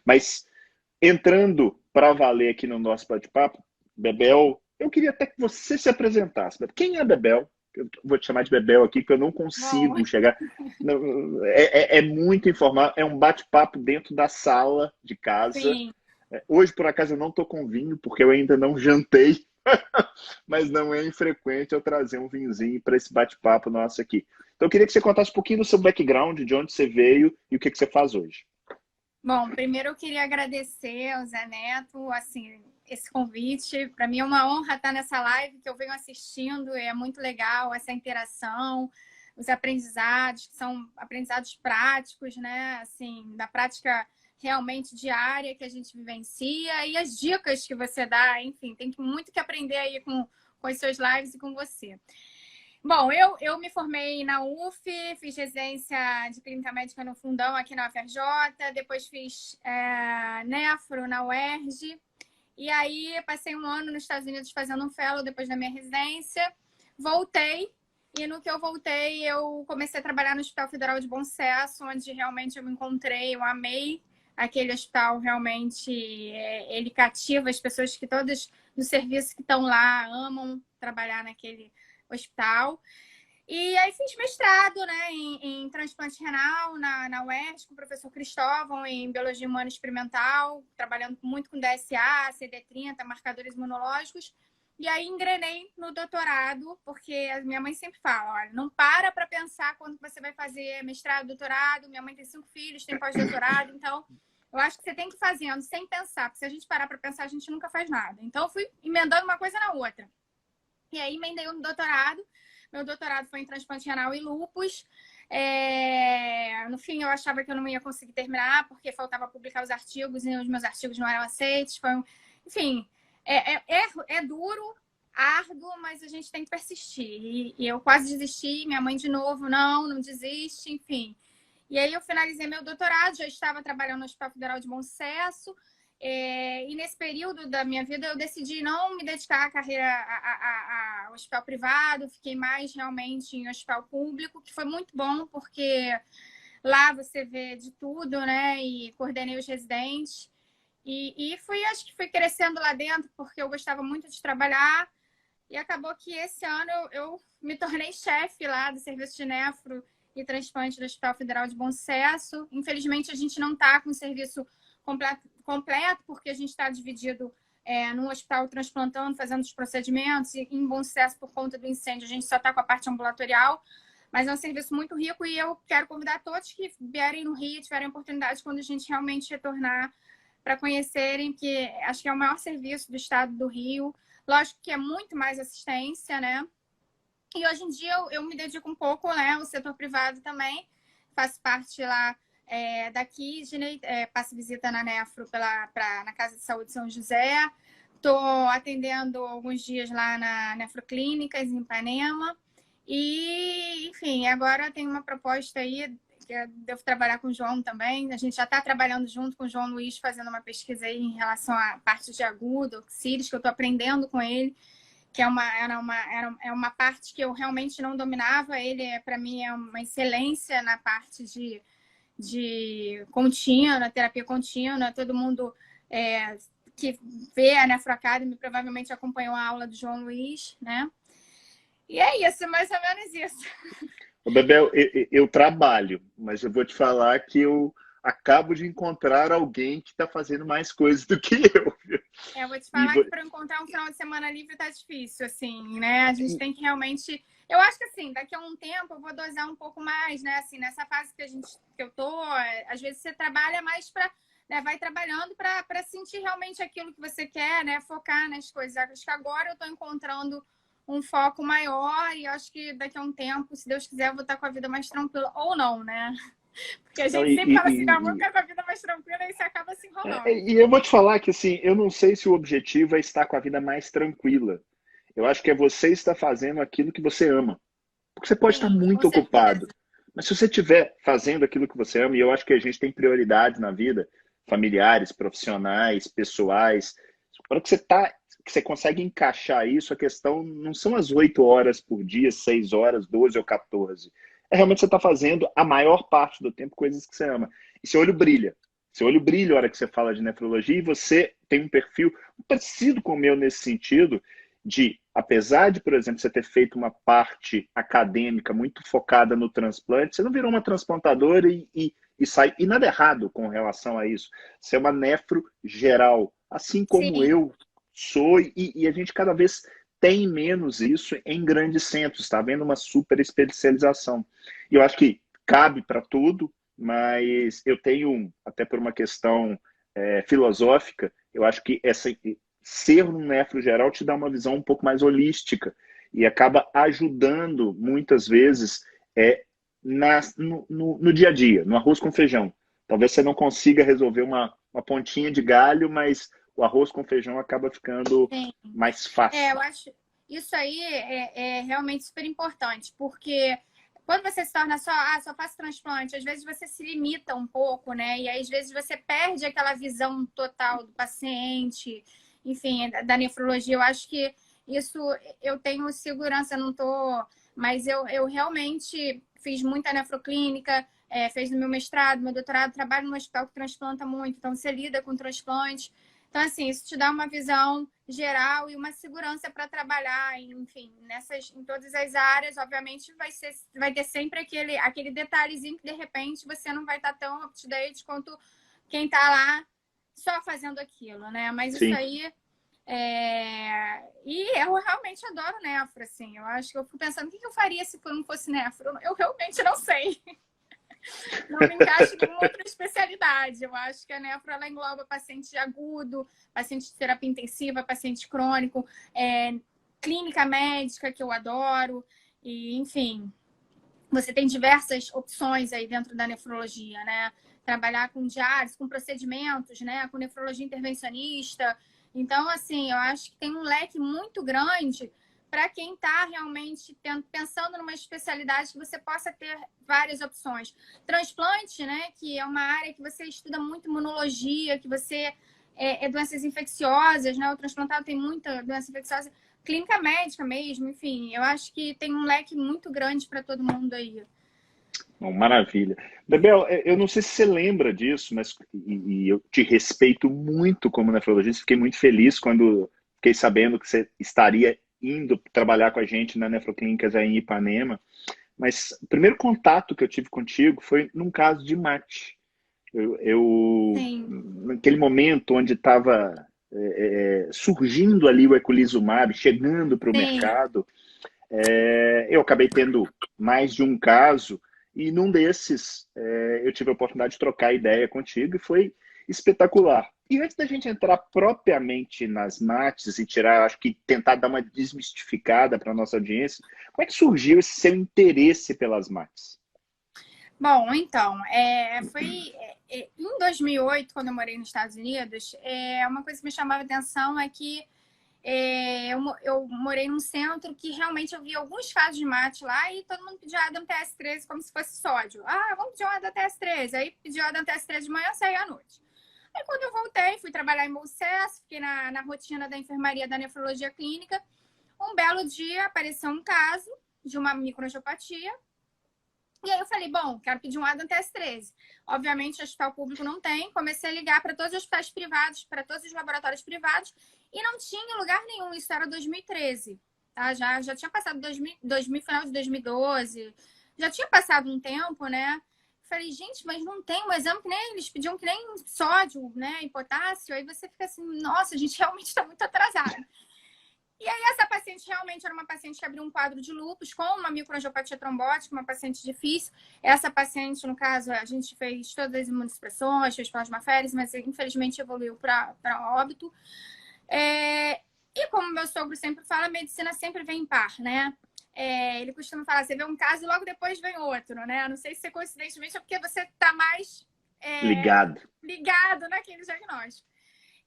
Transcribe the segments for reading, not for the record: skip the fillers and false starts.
Mas entrando para valer aqui no nosso bate-papo, Bebel, eu queria até que você se apresentasse. Quem é a Bebel? Eu vou te chamar de Bebel aqui, que eu não Bom, consigo chegar. É muito informal, é um bate-papo dentro da sala de casa. sim. Hoje, por acaso, eu não estou com vinho, porque eu ainda não jantei, mas não é infrequente eu trazer um vinhozinho para esse bate-papo nosso aqui. Então, eu queria que você contasse um pouquinho do seu background, de onde você veio e o que você faz hoje. Bom, primeiro eu queria agradecer ao Zé Neto, assim, esse convite. Para mim é uma honra estar nessa live que eu venho assistindo, é muito legal essa interação, os aprendizados, que são aprendizados práticos, né? Assim, da prática realmente diária que a gente vivencia e as dicas que você dá, enfim, tem muito que aprender aí com os seus lives e com você. Bom, eu me formei na UF, fiz residência de clínica médica no Fundão, aqui na UFRJ, depois fiz nefro na UERJ, e aí passei um ano nos Estados Unidos fazendo um fellow depois da minha residência, voltei, e no que eu voltei, eu comecei a trabalhar no Hospital Federal de Bom Sucesso, onde realmente eu me encontrei, eu amei aquele hospital, realmente ele cativa as pessoas que todas no serviço que estão lá amam trabalhar naquele hospital. E aí fiz mestrado, né, em transplante renal na UERJ, com o professor Cristóvão, em biologia humana experimental, trabalhando muito com DSA, CD30, marcadores imunológicos. E aí engrenei no doutorado, porque a minha mãe sempre fala, olha, não para pensar quando você vai fazer mestrado, doutorado. Minha mãe tem 5 filhos, tem pós-doutorado, então eu acho que você tem que ir fazendo sem pensar, porque se a gente parar para pensar, a gente nunca faz nada. Então eu fui emendando uma coisa na outra. E aí emendei no doutorado. Meu doutorado foi em transplante renal e lúpus. No fim, eu achava que eu não ia conseguir terminar, porque faltava publicar os artigos e os meus artigos não eram aceitos. Enfim, é duro, árduo, mas a gente tem que persistir. E eu quase desisti, minha mãe de novo, não desiste, enfim. E aí eu finalizei meu doutorado, já estava trabalhando no Hospital Federal de Bom Sucesso. E nesse período da minha vida eu decidi não me dedicar à carreira ao hospital privado, fiquei mais realmente em hospital público, que foi muito bom, porque lá você vê de tudo, né? E coordenei os residentes. Acho que fui crescendo lá dentro, porque eu gostava muito de trabalhar. E acabou que esse ano eu me tornei chefe lá do serviço de nefro e transplante do Hospital Federal de Bom Sucesso. Infelizmente, a gente não está com o serviço completo, porque a gente está dividido num hospital transplantando, fazendo os procedimentos, e em Bom Sucesso, por conta do incêndio, a gente só está com a parte ambulatorial, mas é um serviço muito rico e eu quero convidar todos que vierem no Rio, tiverem oportunidade, quando a gente realmente retornar, para conhecerem, que acho que é o maior serviço do estado do Rio. Lógico que é muito mais assistência, né? E hoje em dia eu me dedico um pouco, né, ao setor privado também, faço parte lá da Kidney, passo visita na Nefro na Casa de Saúde São José. Estou atendendo alguns dias lá na Nefroclínicas, em Ipanema. E, enfim, agora tem uma proposta aí, que eu devo trabalhar com o João também. A gente já está trabalhando junto com o João Luiz, fazendo uma pesquisa aí em relação à parte de agudo, oxíris, que eu estou aprendendo com ele, que é uma parte que eu realmente não dominava. Ele, para mim, é uma excelência na parte de contínua, terapia contínua. Todo mundo que vê a Nefro Academy provavelmente acompanhou a aula do João Luiz, né? E é isso, mais ou menos isso. Ô, Bebel, eu trabalho, mas eu vou te falar que eu acabo de encontrar alguém que está fazendo mais coisas do que eu. Viu? Eu vou te E falar que para encontrar um final de semana livre tá difícil, assim, né? A gente tem que realmente... Eu acho que, assim, daqui a um tempo eu vou dosar um pouco mais, né? Assim, nessa fase que eu tô, às vezes você trabalha mais para... Né? Vai trabalhando para sentir realmente aquilo que você quer, né? Focar nas coisas. Acho que agora eu tô encontrando um foco maior e acho que daqui a um tempo, se Deus quiser, eu vou estar com a vida mais tranquila. Ou não, né? Porque a não, gente sempre fala assim, não, vou ficar com a vida mais tranquila e você acaba se enrolando. e eu vou te falar que assim, eu não sei se o objetivo é estar com a vida mais tranquila. Eu acho que é você estar fazendo aquilo que você ama. Porque você pode estar Sim, com muito ocupado. certeza. Mas se você estiver fazendo aquilo que você ama, e eu acho que a gente tem prioridades na vida, familiares, profissionais, pessoais, para que você consegue encaixar isso, a questão não são as 8 horas por dia, 6 horas, 12 ou 14. É realmente você está fazendo a maior parte do tempo coisas que você ama. E seu olho brilha. Seu olho brilha a hora que você fala de nefrologia e você tem um perfil parecido com o meu nesse sentido de, apesar de, por exemplo, você ter feito uma parte acadêmica muito focada no transplante, você não virou uma transplantadora e sai... E nada errado com relação a isso. Você é uma nefro geral, assim como Sim, eu sou, e a gente cada vez tem menos isso em grandes centros, está havendo uma super especialização. E eu acho que cabe para tudo, mas eu tenho, até por uma questão filosófica, eu acho que ser um nefro geral te dá uma visão um pouco mais holística e acaba ajudando, muitas vezes, no dia a dia, no arroz com feijão. Talvez você não consiga resolver uma pontinha de galho, mas o arroz com feijão acaba ficando sim. mais fácil. Eu acho isso aí é realmente super importante, porque quando você se torna só faço transplante, às vezes você se limita um pouco, né? E aí, às vezes você perde aquela visão total do paciente, enfim, da nefrologia. Eu acho que isso eu tenho segurança, não tô, mas eu realmente fiz muita nefroclínica, fiz no meu mestrado, meu doutorado, trabalho no hospital que transplanta muito, então você lida com transplante. Então, assim, isso te dá uma visão geral e uma segurança para trabalhar, enfim, em todas as áreas. Obviamente, vai ter sempre aquele detalhezinho que, de repente, você não vai estar tão up-to-date quanto quem está lá só fazendo aquilo, né? Mas isso Sim. aí... E eu realmente adoro nefro, assim. Eu acho que eu fico pensando, o que eu faria se eu não fosse nefro? Eu realmente não sei. Não me encaixa em nenhuma outra especialidade. Eu acho que a nefro ela engloba paciente agudo, paciente de terapia intensiva, paciente crônico, clínica médica, que eu adoro, e enfim, você tem diversas opções aí dentro da nefrologia, né? Trabalhar com diários, com procedimentos, né? Com nefrologia intervencionista. Então, assim, eu acho que tem um leque muito grande para quem está realmente pensando numa especialidade que você possa ter várias opções. Transplante, né? Que é uma área que você estuda muito imunologia, que você doenças infecciosas, né? O transplantado tem muita doença infecciosa. Clínica médica mesmo, enfim, eu acho que tem um leque muito grande para todo mundo aí. Bom, maravilha. Bebel, eu não sei se você lembra disso, mas e eu te respeito muito como nefrologista. Fiquei muito feliz quando fiquei sabendo que você estaria indo trabalhar com a gente na Nefroclínicas aí em Ipanema. Mas o primeiro contato que eu tive contigo foi num caso de mate. Sim, Naquele momento onde estava surgindo ali o eculizumab, chegando para o sim. mercado, eu acabei tendo mais de um caso e num desses eu tive a oportunidade de trocar ideia contigo e foi espetacular. E antes da gente entrar propriamente nas mates e tirar, acho que tentar dar uma desmistificada para a nossa audiência, como é que surgiu esse seu interesse pelas mates? Bom, então, foi em 2008, quando eu morei nos Estados Unidos, uma coisa que me chamava atenção é que eu morei num centro que realmente eu via alguns casos de mate lá e todo mundo pedia Adam TS13 como se fosse sódio. Ah, vamos pedir um Adam TS13. Aí pediu Adam TS13 de manhã, saía à noite. Aí quando eu voltei, fui trabalhar em Bom Sucesso, fiquei na rotina da enfermaria da nefrologia clínica. Um belo dia apareceu um caso de uma microangiopatia. E aí eu falei, bom, quero pedir um Adam TS13. Obviamente, o hospital público não tem. Comecei a ligar para todos os hospitais privados, para todos os laboratórios privados, e não tinha lugar nenhum. Isso era 2013. Tá? Já tinha passado 2000, final de 2012. Já tinha passado um tempo, né? Falei, gente, mas não tem um exame que nem eles pediam, que nem sódio, né? E potássio. Aí você fica assim, nossa, a gente realmente está muito atrasado. E aí, essa paciente realmente era uma paciente que abriu um quadro de lúpus com uma microangiopatia trombótica, uma paciente difícil. Essa paciente, no caso, a gente fez todas as imunossupressões, fez plasmaférese, mas infelizmente evoluiu para óbito. E como meu sogro sempre fala, a medicina sempre vem em par, né? Ele costuma falar, você vê um caso e logo depois vem outro, né? Não sei se coincidentemente é porque você está mais ligado naquele diagnóstico.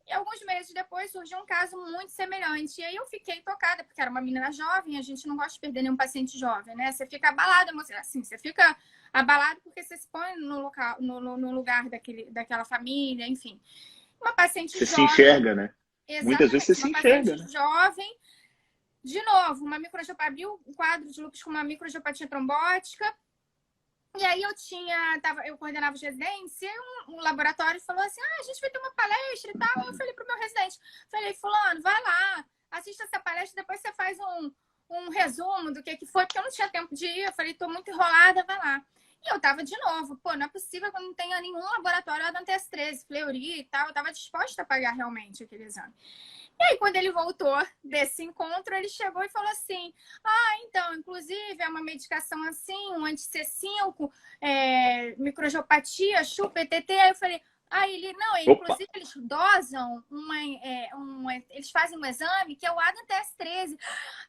E alguns meses depois surgiu um caso muito semelhante. E aí eu fiquei tocada, porque era uma menina jovem, a gente não gosta de perder nenhum paciente jovem, né? Você fica abalado, assim, você fica abalado porque você se põe no lugar daquela família, enfim. Uma paciente Você se jovem, enxerga, né? Muitas vezes você exatamente, se uma enxerga, paciente né? jovem, de novo, uma microangiopatia, abriu um quadro de lúpus com uma microangiopatia trombótica. E aí eu coordenava os residentes, e aí um laboratório falou assim, a gente vai ter uma palestra e tal. Eu falei pro meu residente, falei, fulano, vai lá, assista essa palestra, depois você faz um resumo do que foi, porque eu não tinha tempo de ir. Eu falei, tô muito enrolada, vai lá. E eu tava de novo, pô, não é possível que eu não tenha nenhum laboratório lá da TS13, Fleury e tal. Eu tava disposta a pagar realmente aquele exame. E aí, quando ele voltou desse encontro, ele chegou e falou assim, então, inclusive, é uma medicação assim, um anti-C5, microangiopatia, CHU, PTT. Aí eu falei, Opa! inclusive eles dosam, eles fazem um exame que é o ADAM TS13.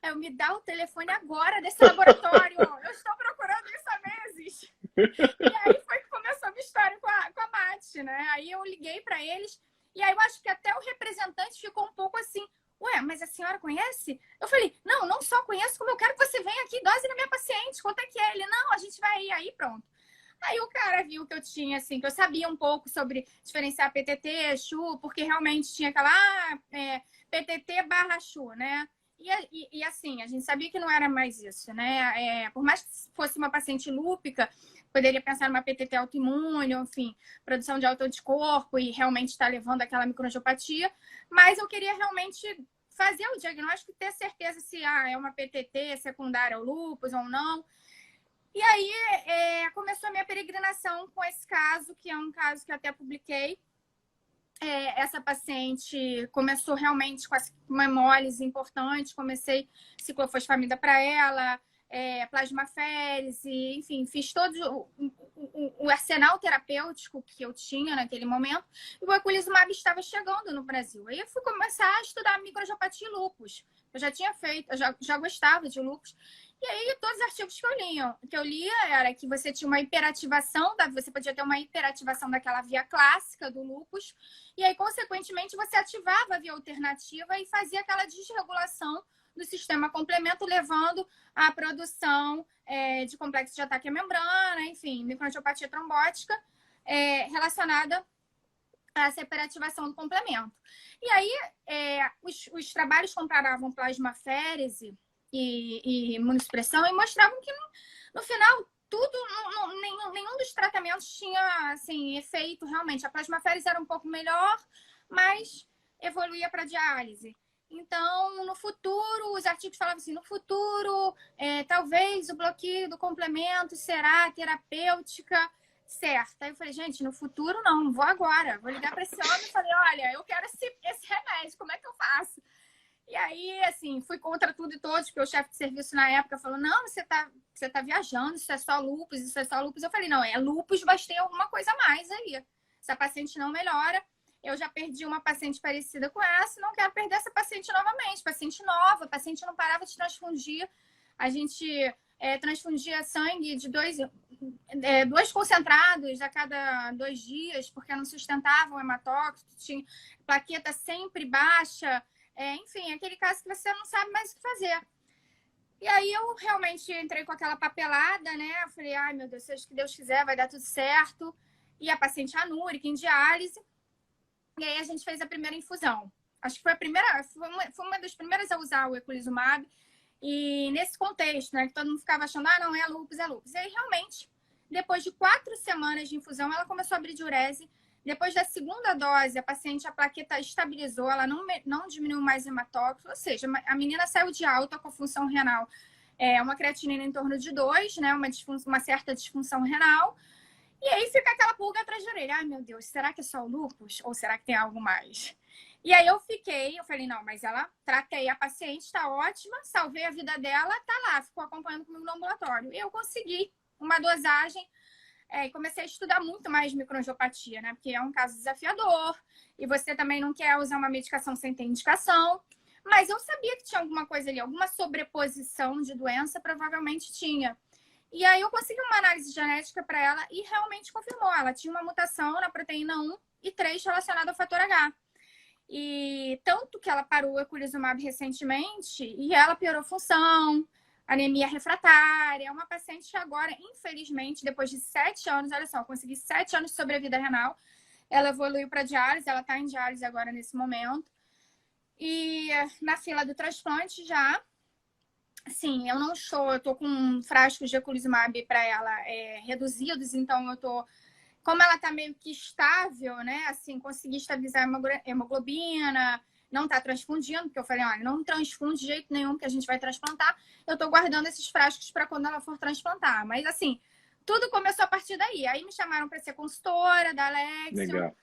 Eu me dá o telefone agora desse laboratório, eu estou procurando isso há meses. E aí foi que começou a minha história com a Mate, né? Aí eu liguei para eles, e aí eu acho que até o representante ficou um pouco assim, ué, mas a senhora conhece? Eu falei, não só conheço, como eu quero que você venha aqui, dose na minha paciente, quanto é que é? Ele, não, a gente vai ir, aí pronto. Aí o cara viu que eu tinha, assim, que eu sabia um pouco sobre diferenciar PTT, CHU, porque realmente tinha aquela, PTT barra CHU, né? E assim, a gente sabia que não era mais isso, né? Por mais que fosse uma paciente lúpica, poderia pensar numa PTT autoimune, enfim, produção de autoanticorpo e realmente estar levando aquela microangiopatia, mas eu queria realmente fazer o diagnóstico e ter certeza se é uma PTT secundária ao lúpus ou não. E aí começou a minha peregrinação com esse caso, que é um caso que eu até publiquei. Essa paciente começou realmente com uma hemólise importante, comecei ciclofosfamida para ela, plasmaférese, enfim, fiz todo o arsenal terapêutico que eu tinha naquele momento, e o eculizumab estava chegando no Brasil. Aí eu fui começar a estudar microangiopatia e lúpus. Eu já tinha feito, eu já gostava de lúpus. E aí, todos os artigos que eu lia era que você tinha uma hiperativação, você podia ter uma hiperativação daquela via clássica do lúpus, e aí, consequentemente, você ativava a via alternativa e fazia aquela desregulação do sistema complemento, levando à produção de complexo de ataque à membrana, enfim, microangiopatia trombótica relacionada a essa hiperativação do complemento. E aí, os trabalhos comparavam plasmaférese e imunossupressão e mostravam que, no final, tudo, nenhum dos tratamentos tinha assim, efeito realmente. A plasmaférese era um pouco melhor, mas evoluía para diálise. Então, no futuro, os artigos falavam assim, no futuro, talvez o bloqueio do complemento será terapêutica certa. Aí eu falei, gente, no futuro não vou agora. Vou ligar para esse homem e falei, olha, eu quero esse remédio, como é que eu faço? E aí, assim, fui contra tudo e todos, porque o chefe de serviço na época falou, não, você tá viajando, isso é só lúpus, isso é só lúpus. Eu falei, não, é lúpus, mas tem alguma coisa a mais aí. Essa paciente não melhora. Eu já perdi uma paciente parecida com essa, não quero perder essa paciente novamente. Paciente nova, paciente não parava de transfundir. A gente transfundia sangue de dois concentrados a cada 2 dias, porque não sustentava o hematócrito, tinha plaqueta sempre baixa. Enfim, aquele caso que você não sabe mais o que fazer. E aí eu realmente entrei com aquela papelada, né? Eu falei, ai meu Deus, seja o que Deus quiser, vai dar tudo certo. E a paciente anúrica, em diálise. E aí a gente fez a primeira infusão. Acho que foi uma das primeiras a usar o eculizumab. E nesse contexto, né? Que todo mundo ficava achando, não, é lúpus, é lúpus. E aí realmente, depois de 4 semanas de infusão, ela começou a abrir diurese. Depois da segunda dose, a plaqueta estabilizou, ela não diminuiu mais hematócrito, ou seja, a menina saiu de alta com a função renal, uma creatinina em torno de 2, né, uma certa disfunção renal, e aí fica aquela pulga atrás da orelha. Ai, meu Deus, será que é só o lúpus ou será que tem algo mais? E aí eu falei, não, mas tratei a paciente, tá ótima, salvei a vida dela, tá lá, ficou acompanhando comigo no ambulatório. E eu consegui uma dosagem. E comecei a estudar muito mais microangiopatia, né? Porque é um caso desafiador e você também não quer usar uma medicação sem ter indicação. Mas eu sabia que tinha alguma coisa ali, alguma sobreposição de doença, provavelmente tinha. E aí eu consegui uma análise genética para ela e realmente confirmou. Ela tinha uma mutação na proteína 1 e 3 relacionada ao fator H. E tanto que ela parou o eculizumab recentemente e ela piorou função, anemia refratária. É uma paciente que agora, infelizmente, depois de 7 anos, olha só, eu consegui 7 anos de sobrevida renal. Ela evoluiu para diálise, ela está em diálise agora nesse momento. E na fila do transplante já. Sim, eu não estou, eu tô com frascos de eculizumab para ela reduzidos, então eu tô, como ela tá meio que estável, né? Assim, consegui estabilizar a hemoglobina, não tá transfundindo, porque eu falei, olha, não transfunde de jeito nenhum que a gente vai transplantar. Eu tô guardando esses frascos para quando ela for transplantar. Mas assim, tudo começou a partir daí. Aí me chamaram para ser consultora da Alexion. Legal.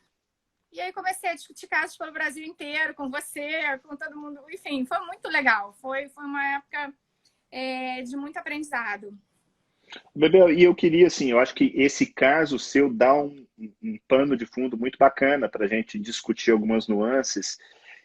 E aí comecei a discutir casos pelo Brasil inteiro, com você, com todo mundo. Enfim, foi muito legal. Foi uma época de muito aprendizado. Bebel, e eu queria, assim, eu acho que esse caso seu dá um pano de fundo muito bacana para a gente discutir algumas nuances.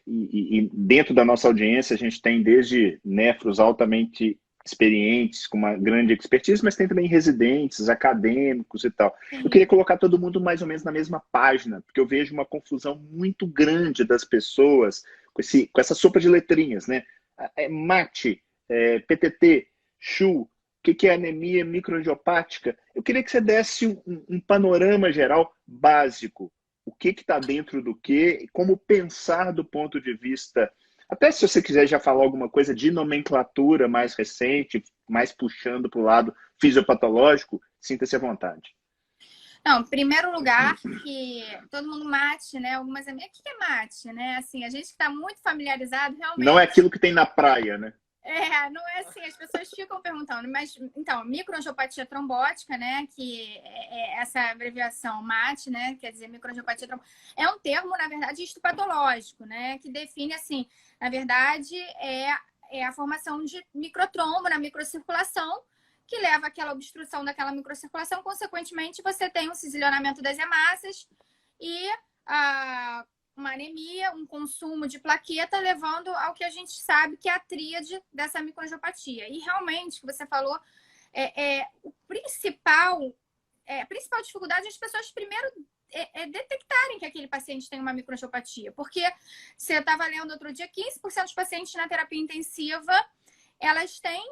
E dentro da nossa audiência, a gente tem desde nefros altamente experientes, com uma grande expertise, mas tem também residentes, acadêmicos e tal. Eu Sim. queria colocar todo mundo mais ou menos na mesma página, porque eu vejo uma confusão muito grande das pessoas com essa sopa de letrinhas, né? MAT, PTT, CHU, o que é anemia microangiopática? Eu queria que você desse um panorama geral básico. O que está dentro do que, como pensar do ponto de vista. Até se você quiser já falar alguma coisa de nomenclatura mais recente, mais puxando para o lado fisiopatológico, sinta-se à vontade. Não, em primeiro lugar, que todo mundo mate, né? Algumas amigas, o que é mate, né? Assim, a gente que está muito familiarizado, Não é realmente. aquilo que tem na praia, né? Não é assim, as pessoas ficam perguntando, mas então, microangiopatia trombótica, né, que é essa abreviação MAT, né, quer dizer, microangiopatia trombótica, é um termo, na verdade, histopatológico, né, que define, assim, na verdade, é a formação de microtrombo na microcirculação, que leva àquela obstrução daquela microcirculação, consequentemente, você tem um cisilionamento das hemácias e uma anemia, um consumo de plaqueta, levando ao que a gente sabe que é a tríade dessa microangiopatia. E realmente, o que você falou, o a principal dificuldade é as pessoas primeiro detectarem que aquele paciente tem uma microangiopatia. Porque você estava lendo outro dia, 15% dos pacientes na terapia intensiva, elas têm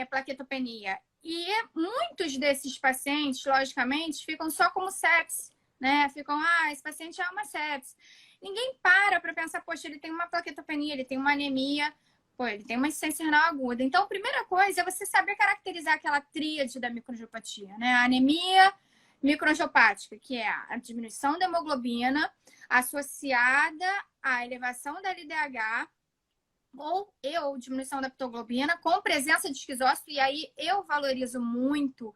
plaquetopenia. E muitos desses pacientes, logicamente, ficam só como sepsis, né? Ficam, esse paciente é uma sepsis. Ninguém para pensar, poxa, ele tem uma plaquetopenia, ele tem uma anemia, pô, ele tem uma insuficiência renal aguda. Então, a primeira coisa é você saber caracterizar aquela tríade da microangiopatia, né? A anemia microangiopática, que é a diminuição da hemoglobina associada à elevação da LDH ou diminuição da pitoglobina com presença de esquizócito, e aí eu valorizo muito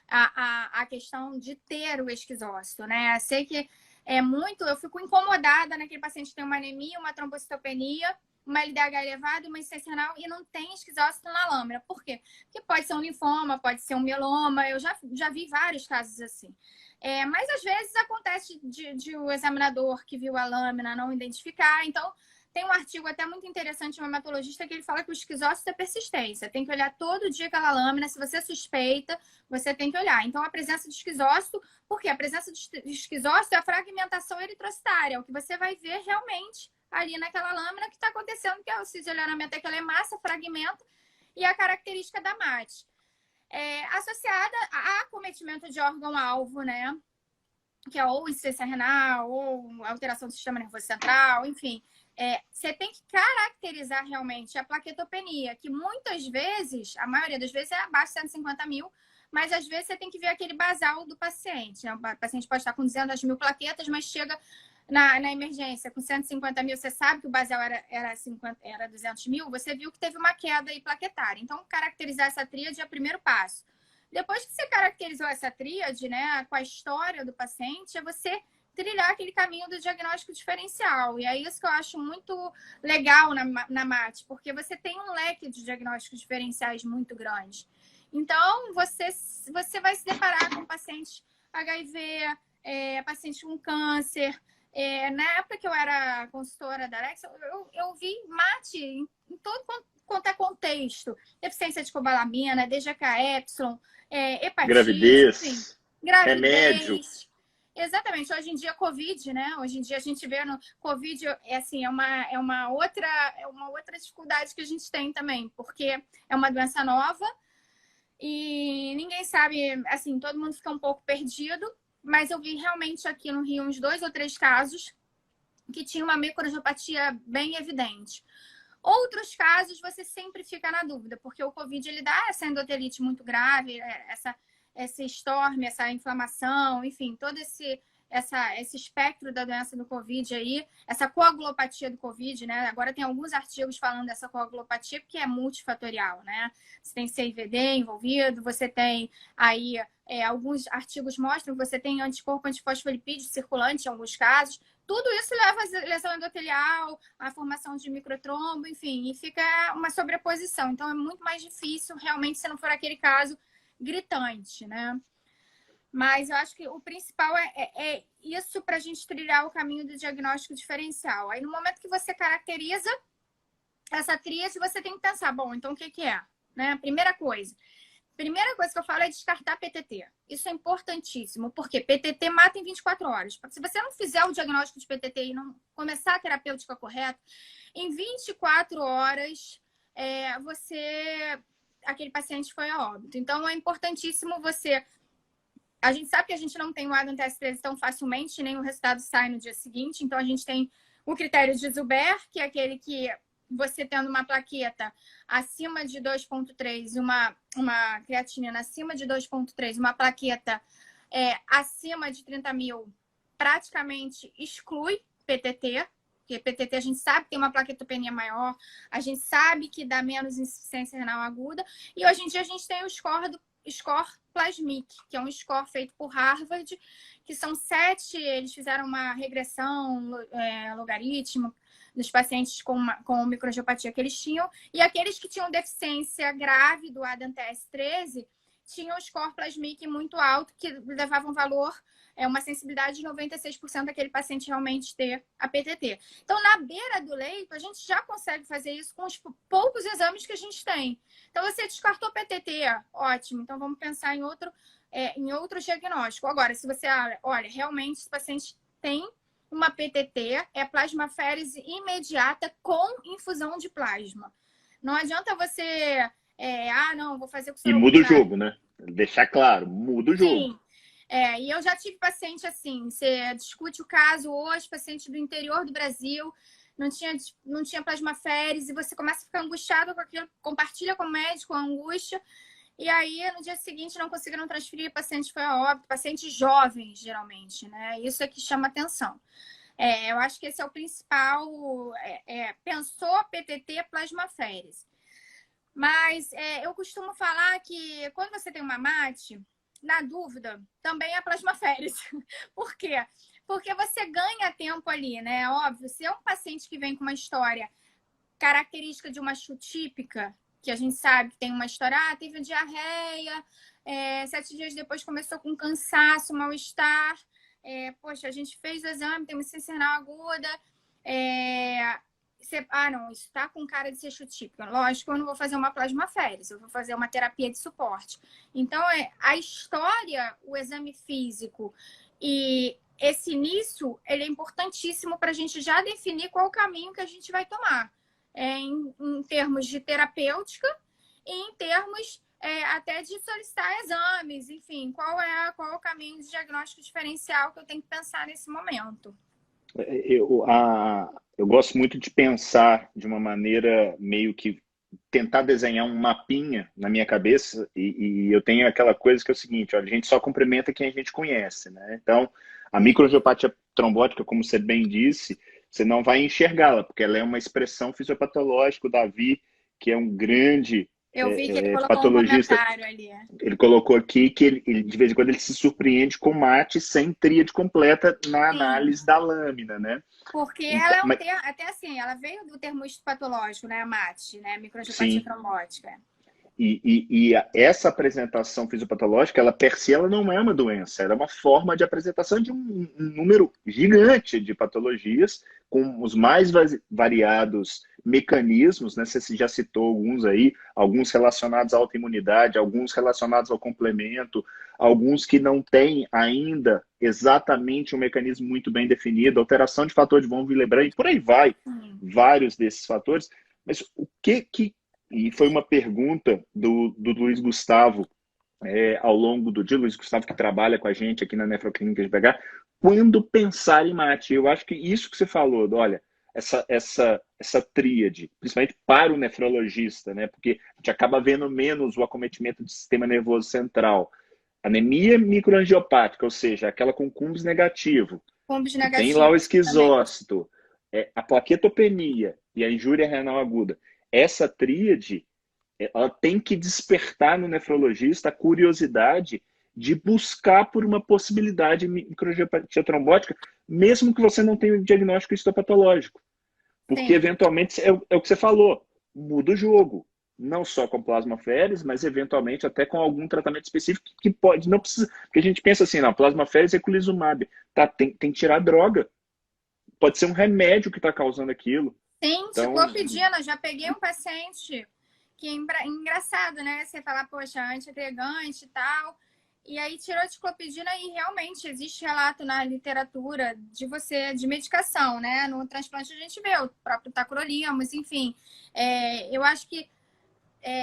a questão de ter o esquizócito, né? Eu sei que eu fico incomodada naquele paciente que tem uma anemia, uma trombocitopenia, uma LDH elevada, uma insuficiência renal e não tem esquizócito na lâmina. Por quê? Porque pode ser um linfoma, pode ser um mieloma, eu já vi vários casos assim. Mas às vezes acontece de o examinador que viu a lâmina não identificar, então tem um artigo até muito interessante de um hematologista que ele fala que o esquizócito é persistência. Tem que olhar todo dia aquela lâmina. Se você suspeita, você tem que olhar. Então, a presença de esquizócito, porque a presença de esquizócito é a fragmentação eritrocitária, é o que você vai ver realmente ali naquela lâmina que está acontecendo, que é o cisilionamento daquela hemácia, fragmenta, e a característica da MAT. Associada a acometimento de órgão-alvo, né? Que é ou insuficiência renal, ou alteração do sistema nervoso central, enfim. Você tem que caracterizar realmente a plaquetopenia, que muitas vezes, a maioria das vezes é abaixo de 150 mil, mas às vezes você tem que ver aquele basal do paciente, né? O paciente pode estar com 200 mil plaquetas, mas chega na emergência com 150 mil, você sabe que o basal era 200 mil, você viu que teve uma queda aí plaquetária. Então, caracterizar essa tríade é o primeiro passo. Depois que você caracterizou essa tríade, né, com a história do paciente, é você trilhar aquele caminho do diagnóstico diferencial. E é isso que eu acho muito legal na MAT, porque você tem um leque de diagnósticos diferenciais muito grande. Então, você vai se deparar com pacientes HIV, pacientes com câncer. Na época que eu era consultora da Alex, eu vi MAT em todo quanto é contexto. Deficiência de cobalamina, DGKY, hepatite, enfim, Gravidez, remédio. gravidez. Exatamente. Hoje em dia, Covid, né? Hoje em dia a gente vê no Covid, assim, é uma outra dificuldade que a gente tem também, porque é uma doença nova e ninguém sabe, assim, todo mundo fica um pouco perdido, mas eu vi realmente aqui no Rio uns 2 ou 3 casos que tinha uma microangiopatia bem evidente. Outros casos, você sempre fica na dúvida, porque o Covid ele dá essa endotelite muito grave, esse storm, essa inflamação, enfim, todo esse espectro da doença do Covid aí, essa coagulopatia do Covid, né? Agora tem alguns artigos falando dessa coagulopatia, porque é multifatorial, né? Você tem CIVD envolvido, você tem aí, alguns artigos mostram que você tem anticorpo antifosfolipídio circulante em alguns casos. Tudo isso leva a lesão endotelial, a formação de microtrombo, enfim, e fica uma sobreposição. Então, é muito mais difícil, realmente, se não for aquele caso gritante, né? Mas eu acho que o principal é isso para a gente trilhar o caminho do diagnóstico diferencial. Aí, no momento que você caracteriza essa tríade, você tem que pensar, bom, então o que é? Né? Primeira coisa que eu falo é descartar PTT. Isso é importantíssimo, porque PTT mata em 24 horas. Se você não fizer o diagnóstico de PTT e não começar a terapêutica correta, em 24 horas, aquele paciente foi a óbito. Então, é importantíssimo você... A gente sabe que a gente não tem o ADAM TS13 tão facilmente, nem o resultado sai no dia seguinte. Então, a gente tem o critério de Zuber, que é aquele que você tendo uma plaqueta acima de 2,3, uma creatinina acima de 2,3, uma plaqueta acima de 30 mil, praticamente exclui PTT, porque PTT a gente sabe que tem uma plaquetopenia maior, a gente sabe que dá menos insuficiência renal aguda, e hoje em dia a gente tem o score Plasmic, que é um score feito por Harvard, que são 7, eles fizeram uma regressão logarítmica dos pacientes com microangiopatia que eles tinham, e aqueles que tinham deficiência grave do ADAM TS13 tinham um score Plasmic muito alto, que levava um valor, uma sensibilidade de 96% daquele paciente realmente ter a PTT. Então, na beira do leito, a gente já consegue fazer isso com os poucos exames que a gente tem. Então, você descartou PTT, ótimo. Então, vamos pensar em outro diagnóstico. Agora, se você olha, realmente esse paciente tem uma PTT, é plasmaférese imediata com infusão de plasma. Não adianta você... não, vou fazer com o E muda o jogo, né? Deixar claro, muda o jogo. Sim. E eu já tive paciente assim, você discute o caso hoje, paciente do interior do Brasil, não tinha plasmaférese, e você começa a ficar angustiado com aquilo, compartilha com o médico a angústia, e aí no dia seguinte não conseguiram transferir, o paciente foi a óbito, pacientes jovens, geralmente, né? Isso é que chama atenção. Eu acho que esse é o principal, pensou PTT, plasmaférese. Mas eu costumo falar que quando você tem uma MAT, na dúvida, também é plasmaférese. Por quê? Porque você ganha tempo ali, né? Óbvio, se é um paciente que vem com uma história característica de uma CHU típica, que a gente sabe que tem uma história, teve diarreia, 7 dias depois começou com cansaço, mal-estar, poxa, a gente fez o exame, tem uma insuficiência renal aguda, não, isso tá com cara de ser CHU típica. Lógico, eu não vou fazer uma plasmaférese, eu vou fazer uma terapia de suporte. Então, a história, o exame físico e esse início, ele é importantíssimo para a gente já definir qual o caminho que a gente vai tomar. Em termos de terapêutica e em termos até de solicitar exames, enfim, qual é o caminho de diagnóstico diferencial que eu tenho que pensar nesse momento. Eu gosto muito de pensar de uma maneira meio que tentar desenhar um mapinha na minha cabeça e eu tenho aquela coisa que é o seguinte, olha, a gente só cumprimenta quem a gente conhece, né? Então, a microangiopatia trombótica, como você bem disse, você não vai enxergá-la, porque ela é uma expressão fisiopatológica. O Davi, que é um grande eu vi que ele colocou patologista, um comentário ali. Ele colocou aqui que ele, de vez em quando ele se surpreende com MAT sem tríade completa na análise da lâmina, né? Porque ela é um termo, até assim, ela veio do termo histopatológico, né? A MAT, né? Microangiopatia trombótica. E essa apresentação fisiopatológica, ela per si, ela não é uma doença, ela é uma forma de apresentação de um número gigante de patologias, com os mais variados mecanismos, né? Você já citou alguns aí, alguns relacionados à autoimunidade, alguns relacionados ao complemento, alguns que não têm ainda exatamente um mecanismo muito bem definido, alteração de fator de von Willebrand, e por aí vai, vários desses fatores. Mas o que e foi uma pergunta do Luiz Gustavo ao longo do dia, Luiz Gustavo que trabalha com a gente aqui na Nefroclínica de BH, quando pensar em MAT? Eu acho que isso que você falou, olha, essa tríade, principalmente para o nefrologista, né? Porque a gente acaba vendo menos o acometimento do sistema nervoso central. Anemia microangiopática, ou seja, aquela com cumbis negativo, Cumbis que tem lá o negativos também. esquizócito, a plaquetopenia e a injúria renal aguda. Essa tríade, ela tem que despertar no nefrologista a curiosidade de buscar por uma possibilidade de microangiopatia trombótica, mesmo que você não tenha o diagnóstico histopatológico. Porque, Sim. eventualmente, é o que você falou, muda o jogo. Não só com plasmaféresis, mas, eventualmente, até com algum tratamento específico que pode, não precisa... Porque a gente pensa assim, não, plasmaféresis é eculizumab. Tá, tem que tirar a droga. Pode ser um remédio que está causando aquilo. Sim, Então, ciclopidina. Já peguei um paciente que é engraçado, né? Você falar, poxa, antiagregante e tal. E aí tirou a ciclopidina e realmente existe relato na literatura de medicação, né? No transplante a gente vê o próprio tacrolimus, enfim. Eu acho que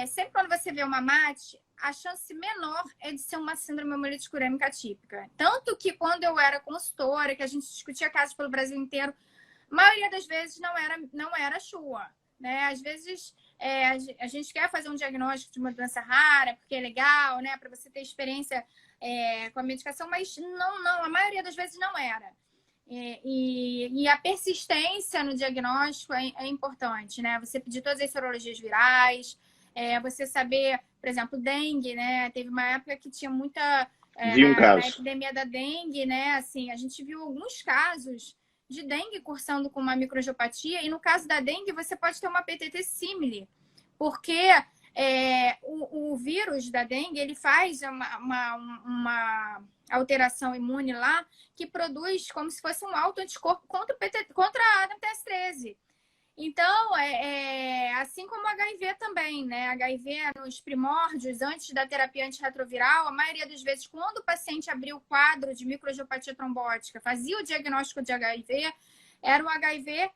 sempre quando você vê uma MAT, a chance menor é de ser uma síndrome hemolítica urêmica atípica. Tanto que quando eu era consultora, que a gente discutia casos pelo Brasil inteiro, a maioria das vezes não era Shua, né? Às vezes a gente quer fazer um diagnóstico de uma doença rara, porque é legal, né? Para você ter experiência com a medicação, mas não, a maioria das vezes não era. E a persistência no diagnóstico é importante, né? Você pedir todas as sorologias virais, você saber, por exemplo, dengue, né? Teve uma época que tinha muita... vi um na caso. epidemia da dengue, né? Assim, a gente viu alguns casos de dengue cursando com uma microangiopatia, e no caso da dengue você pode ter uma PTT símile, porque o vírus da dengue ele faz uma alteração imune lá que produz como se fosse um autoanticorpo contra a ADAMTS13. Então, assim como o HIV também, né? HIV nos primórdios, antes da terapia antirretroviral, a maioria das vezes, quando o paciente abria o quadro de microangiopatia trombótica, fazia o diagnóstico de HIV, era um HIV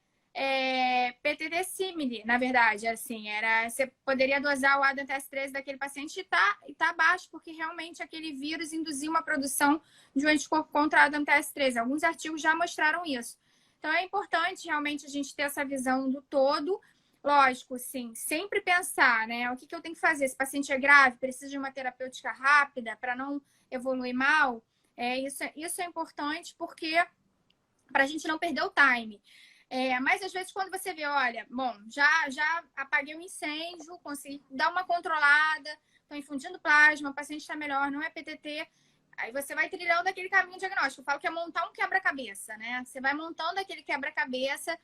PTT símile, na verdade. Assim, você poderia dosar o ADAMTS13 daquele paciente e tá baixo, porque realmente aquele vírus induzia uma produção de um anticorpo contra a ADAMTS13. Alguns artigos já mostraram isso. Então, é importante realmente a gente ter essa visão do todo. Lógico, sim, sempre pensar, né? O que eu tenho que fazer? Esse paciente é grave, precisa de uma terapêutica rápida para não evoluir mal. Isso é importante porque para a gente não perder o time. Mas às vezes quando você vê, olha, bom, já apaguei o incêndio, consegui dar uma controlada, estou infundindo plasma, o paciente está melhor, não é PTT. Aí você vai trilhando aquele caminho diagnóstico. Eu falo que é montar um quebra-cabeça, né? Você vai montando aquele quebra-cabeça,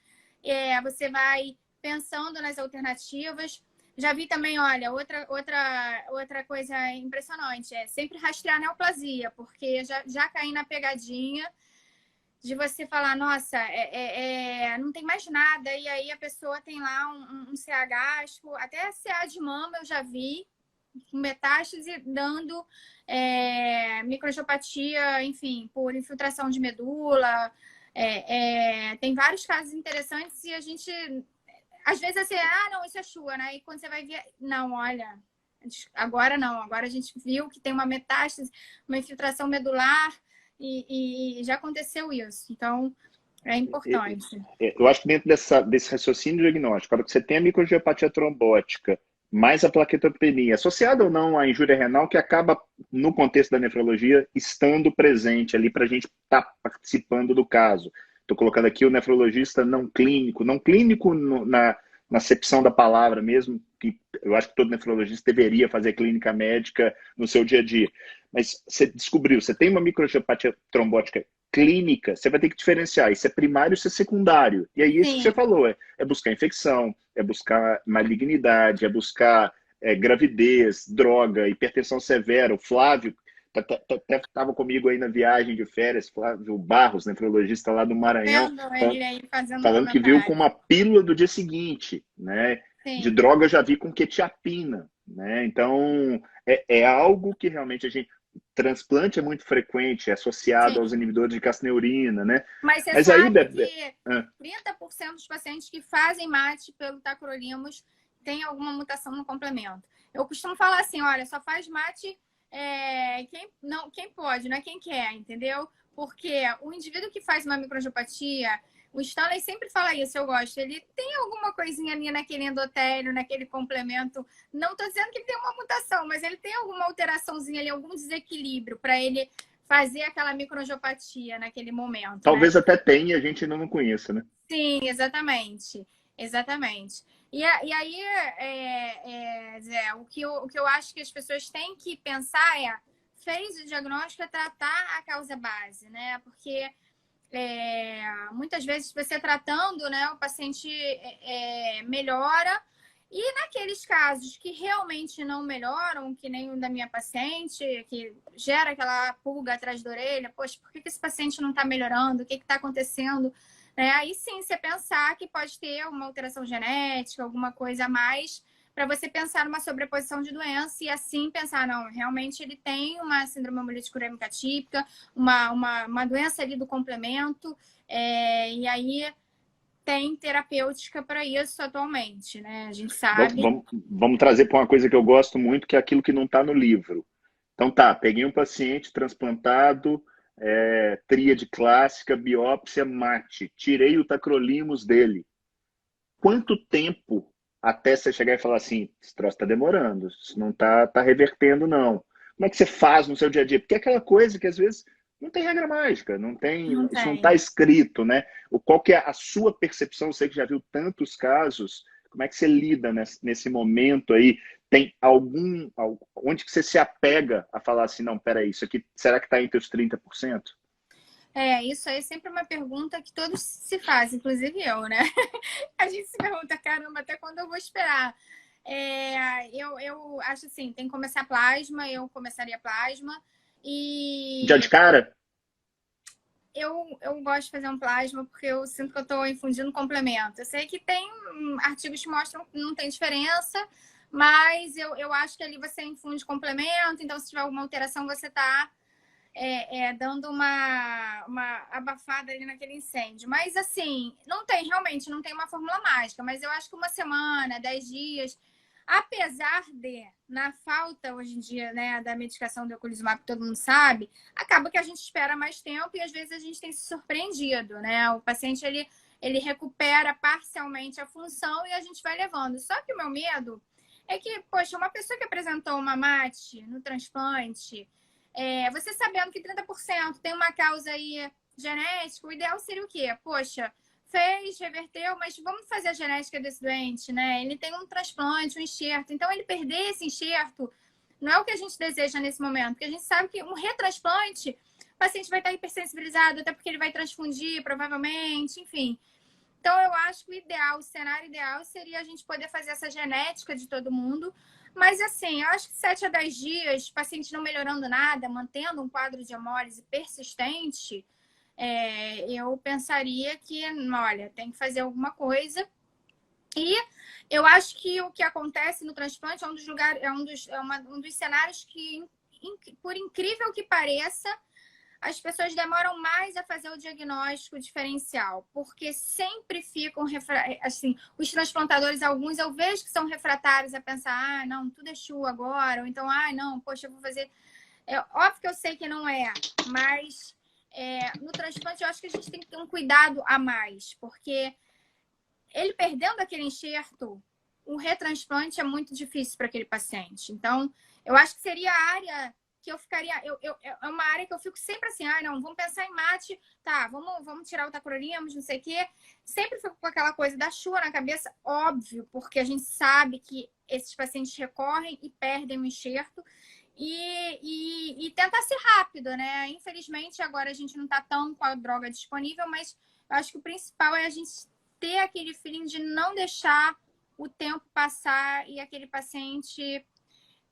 você vai pensando nas alternativas. Já vi também, olha, outra coisa impressionante, sempre rastrear a neoplasia, porque já caí na pegadinha de você falar, nossa, não tem mais nada, e aí a pessoa tem lá um CH, até CA de mama eu já vi, com metástase dando microangiopatia, enfim, por infiltração de medula. Tem vários casos interessantes e a gente, às vezes, assim, não, isso é Shua, né? E quando você vai ver, não, olha, agora não, agora a gente viu que tem uma metástase, uma infiltração medular e já aconteceu isso. Então, é importante. Eu acho que dentro desse raciocínio diagnóstico, quando você tem a microangiopatia trombótica, mais a plaquetopenia, associada ou não à injúria renal, que acaba, no contexto da nefrologia, estando presente ali para a gente estar participando do caso. Estou colocando aqui o nefrologista não clínico na acepção da palavra mesmo, que eu acho que todo nefrologista deveria fazer clínica médica no seu dia a dia. Mas você descobriu, você tem uma microangiopatia trombótica clínica, você vai ter que diferenciar. Isso é primário, isso é secundário. E aí, isso que você falou, é buscar infecção, é buscar malignidade, é buscar gravidez, droga, hipertensão severa. O Flávio até estava comigo aí na viagem de férias, Flávio Barros, nefrologista lá do Maranhão, Vendo ele aí fazendo falando que viu com comentário. uma pílula do dia seguinte, né? De Sim. droga eu já vi com quetiapina, né? Então, é algo que realmente a gente... Transplante é muito frequente, é associado aos Sim. inibidores de casneurina, né? Mas você Mas aí, sabe Bebê... que 30% dos pacientes que fazem mate pelo tacrolimus tem alguma mutação no complemento. Eu costumo falar assim, olha, só faz mate quem pode, não é quem quer, entendeu? Porque o indivíduo que faz uma microangiopatia O Stanley sempre fala isso, eu gosto. Ele tem alguma coisinha ali naquele endotélio, naquele complemento. Não estou dizendo que ele tem uma mutação, mas ele tem alguma alteraçãozinha ali, algum desequilíbrio para ele fazer aquela microangiopatia naquele momento, né? Talvez até tenha, a gente ainda não conheça, né? Sim, exatamente. Exatamente. E aí, Zé, o que eu acho que as pessoas têm que pensar fez o diagnóstico, é tratar a causa base, né? Porque muitas vezes você tratando, né, o paciente melhora. E naqueles casos que realmente não melhoram, que nem o da minha paciente, que gera aquela pulga atrás da orelha, poxa, por que esse paciente não está melhorando? O que está acontecendo? Aí sim, você pensar que pode ter uma alteração genética, alguma coisa a mais, para você pensar numa sobreposição de doença e assim pensar, não, realmente ele tem uma síndrome hemolítica urêmica atípica, uma doença ali do complemento, e aí tem terapêutica para isso atualmente, né? A gente sabe. Vamos trazer para uma coisa que eu gosto muito, que é aquilo que não está no livro. Então tá, peguei um paciente transplantado, tríade clássica, biópsia, mate. Tirei o tacrolimus dele. Quanto tempo até você chegar e falar assim, esse troço está demorando, isso não tá revertendo, não. Como é que você faz no seu dia a dia? Porque é aquela coisa que às vezes não tem regra mágica, não tem, Não isso não tem. está escrito, né? Qual que é a sua percepção? Você que já viu tantos casos, como é que você lida nesse momento aí? Tem onde que você se apega a falar assim, não, peraí, isso aqui, será que está entre os 30%? Isso aí é sempre uma pergunta que todos se fazem, inclusive eu, né? A gente se pergunta, caramba, até quando eu vou esperar? Eu acho assim, tem que começar plasma, eu começaria plasma. Já de E cara? eu gosto de fazer um plasma porque eu sinto que eu estou infundindo complemento. Eu sei que tem artigos que mostram que não tem diferença, mas eu acho que ali você infunde complemento, então se tiver alguma alteração, você está dando uma abafada ali naquele incêndio. Mas assim, realmente não tem uma fórmula mágica, mas eu acho que uma semana, 10 dias, apesar de, na falta hoje em dia, né, da medicação do eculizumab, que todo mundo sabe, acaba que a gente espera mais tempo e às vezes a gente tem se surpreendido, né? O paciente, ele recupera parcialmente a função e a gente vai levando. Só que o meu medo é que, poxa, uma pessoa que apresentou uma MAT no transplante, você sabendo que 30% tem uma causa aí genética, o ideal seria o quê? Poxa, fez, reverteu, mas vamos fazer a genética desse doente, né? Ele tem um transplante, um enxerto. Então, ele perder esse enxerto não é o que a gente deseja nesse momento, porque a gente sabe que um retransplante, o paciente vai estar hipersensibilizado, até porque ele vai transfundir, provavelmente, enfim. Então, eu acho que o cenário ideal seria a gente poder fazer essa genética de todo mundo. Mas, assim, eu acho que 7 a 10 dias, paciente não melhorando nada, mantendo um quadro de hemólise persistente, eu pensaria que, olha, tem que fazer alguma coisa. E eu acho que o que acontece no transplante é um dos lugares, um dos cenários que, por incrível que pareça, as pessoas demoram mais a fazer o diagnóstico diferencial, porque sempre ficam, assim, os transplantadores, alguns eu vejo que são refratários a pensar, não, tudo é chu agora, ou então, não, poxa, eu vou fazer. Óbvio que eu sei que não é, mas no transplante eu acho que a gente tem que ter um cuidado a mais, porque ele perdendo aquele enxerto, o retransplante é muito difícil para aquele paciente. Então, eu acho que seria a área que eu ficaria. É uma área que eu fico sempre assim, não, vamos pensar em mate, tá, vamos tirar o tacrolimus, não sei o quê. Sempre fico com aquela coisa da chuva na cabeça, óbvio, porque a gente sabe que esses pacientes recorrem e perdem o enxerto. E tentar ser rápido, né? Infelizmente, agora a gente não está tão com a droga disponível, mas eu acho que o principal é a gente ter aquele feeling de não deixar o tempo passar e aquele paciente,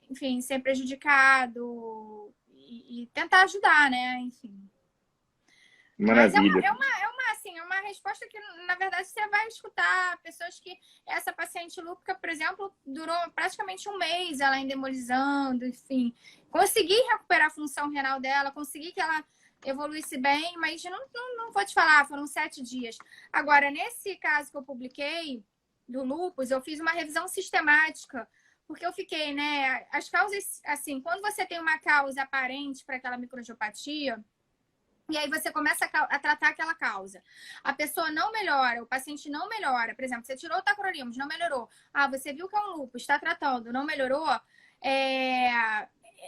enfim, ser prejudicado e tentar ajudar, né? Enfim. Mas Maravilha. assim, é uma resposta que, na verdade, você vai escutar pessoas que... Essa paciente lúpica, por exemplo, durou praticamente um mês ela ainda hemolizando, enfim. Consegui recuperar a função renal dela, consegui que ela evoluísse bem, mas não vou te falar, foram 7 dias. Agora, nesse caso que eu publiquei, do lúpus, eu fiz uma revisão sistemática, porque eu fiquei, né? As causas, assim, quando você tem uma causa aparente para aquela microangiopatia, E aí você começa a tratar aquela causa. A pessoa não melhora, o paciente não melhora. Por exemplo, você tirou o tacrolimus, não melhorou. Ah, você viu que é um lúpus, está tratando, não melhorou.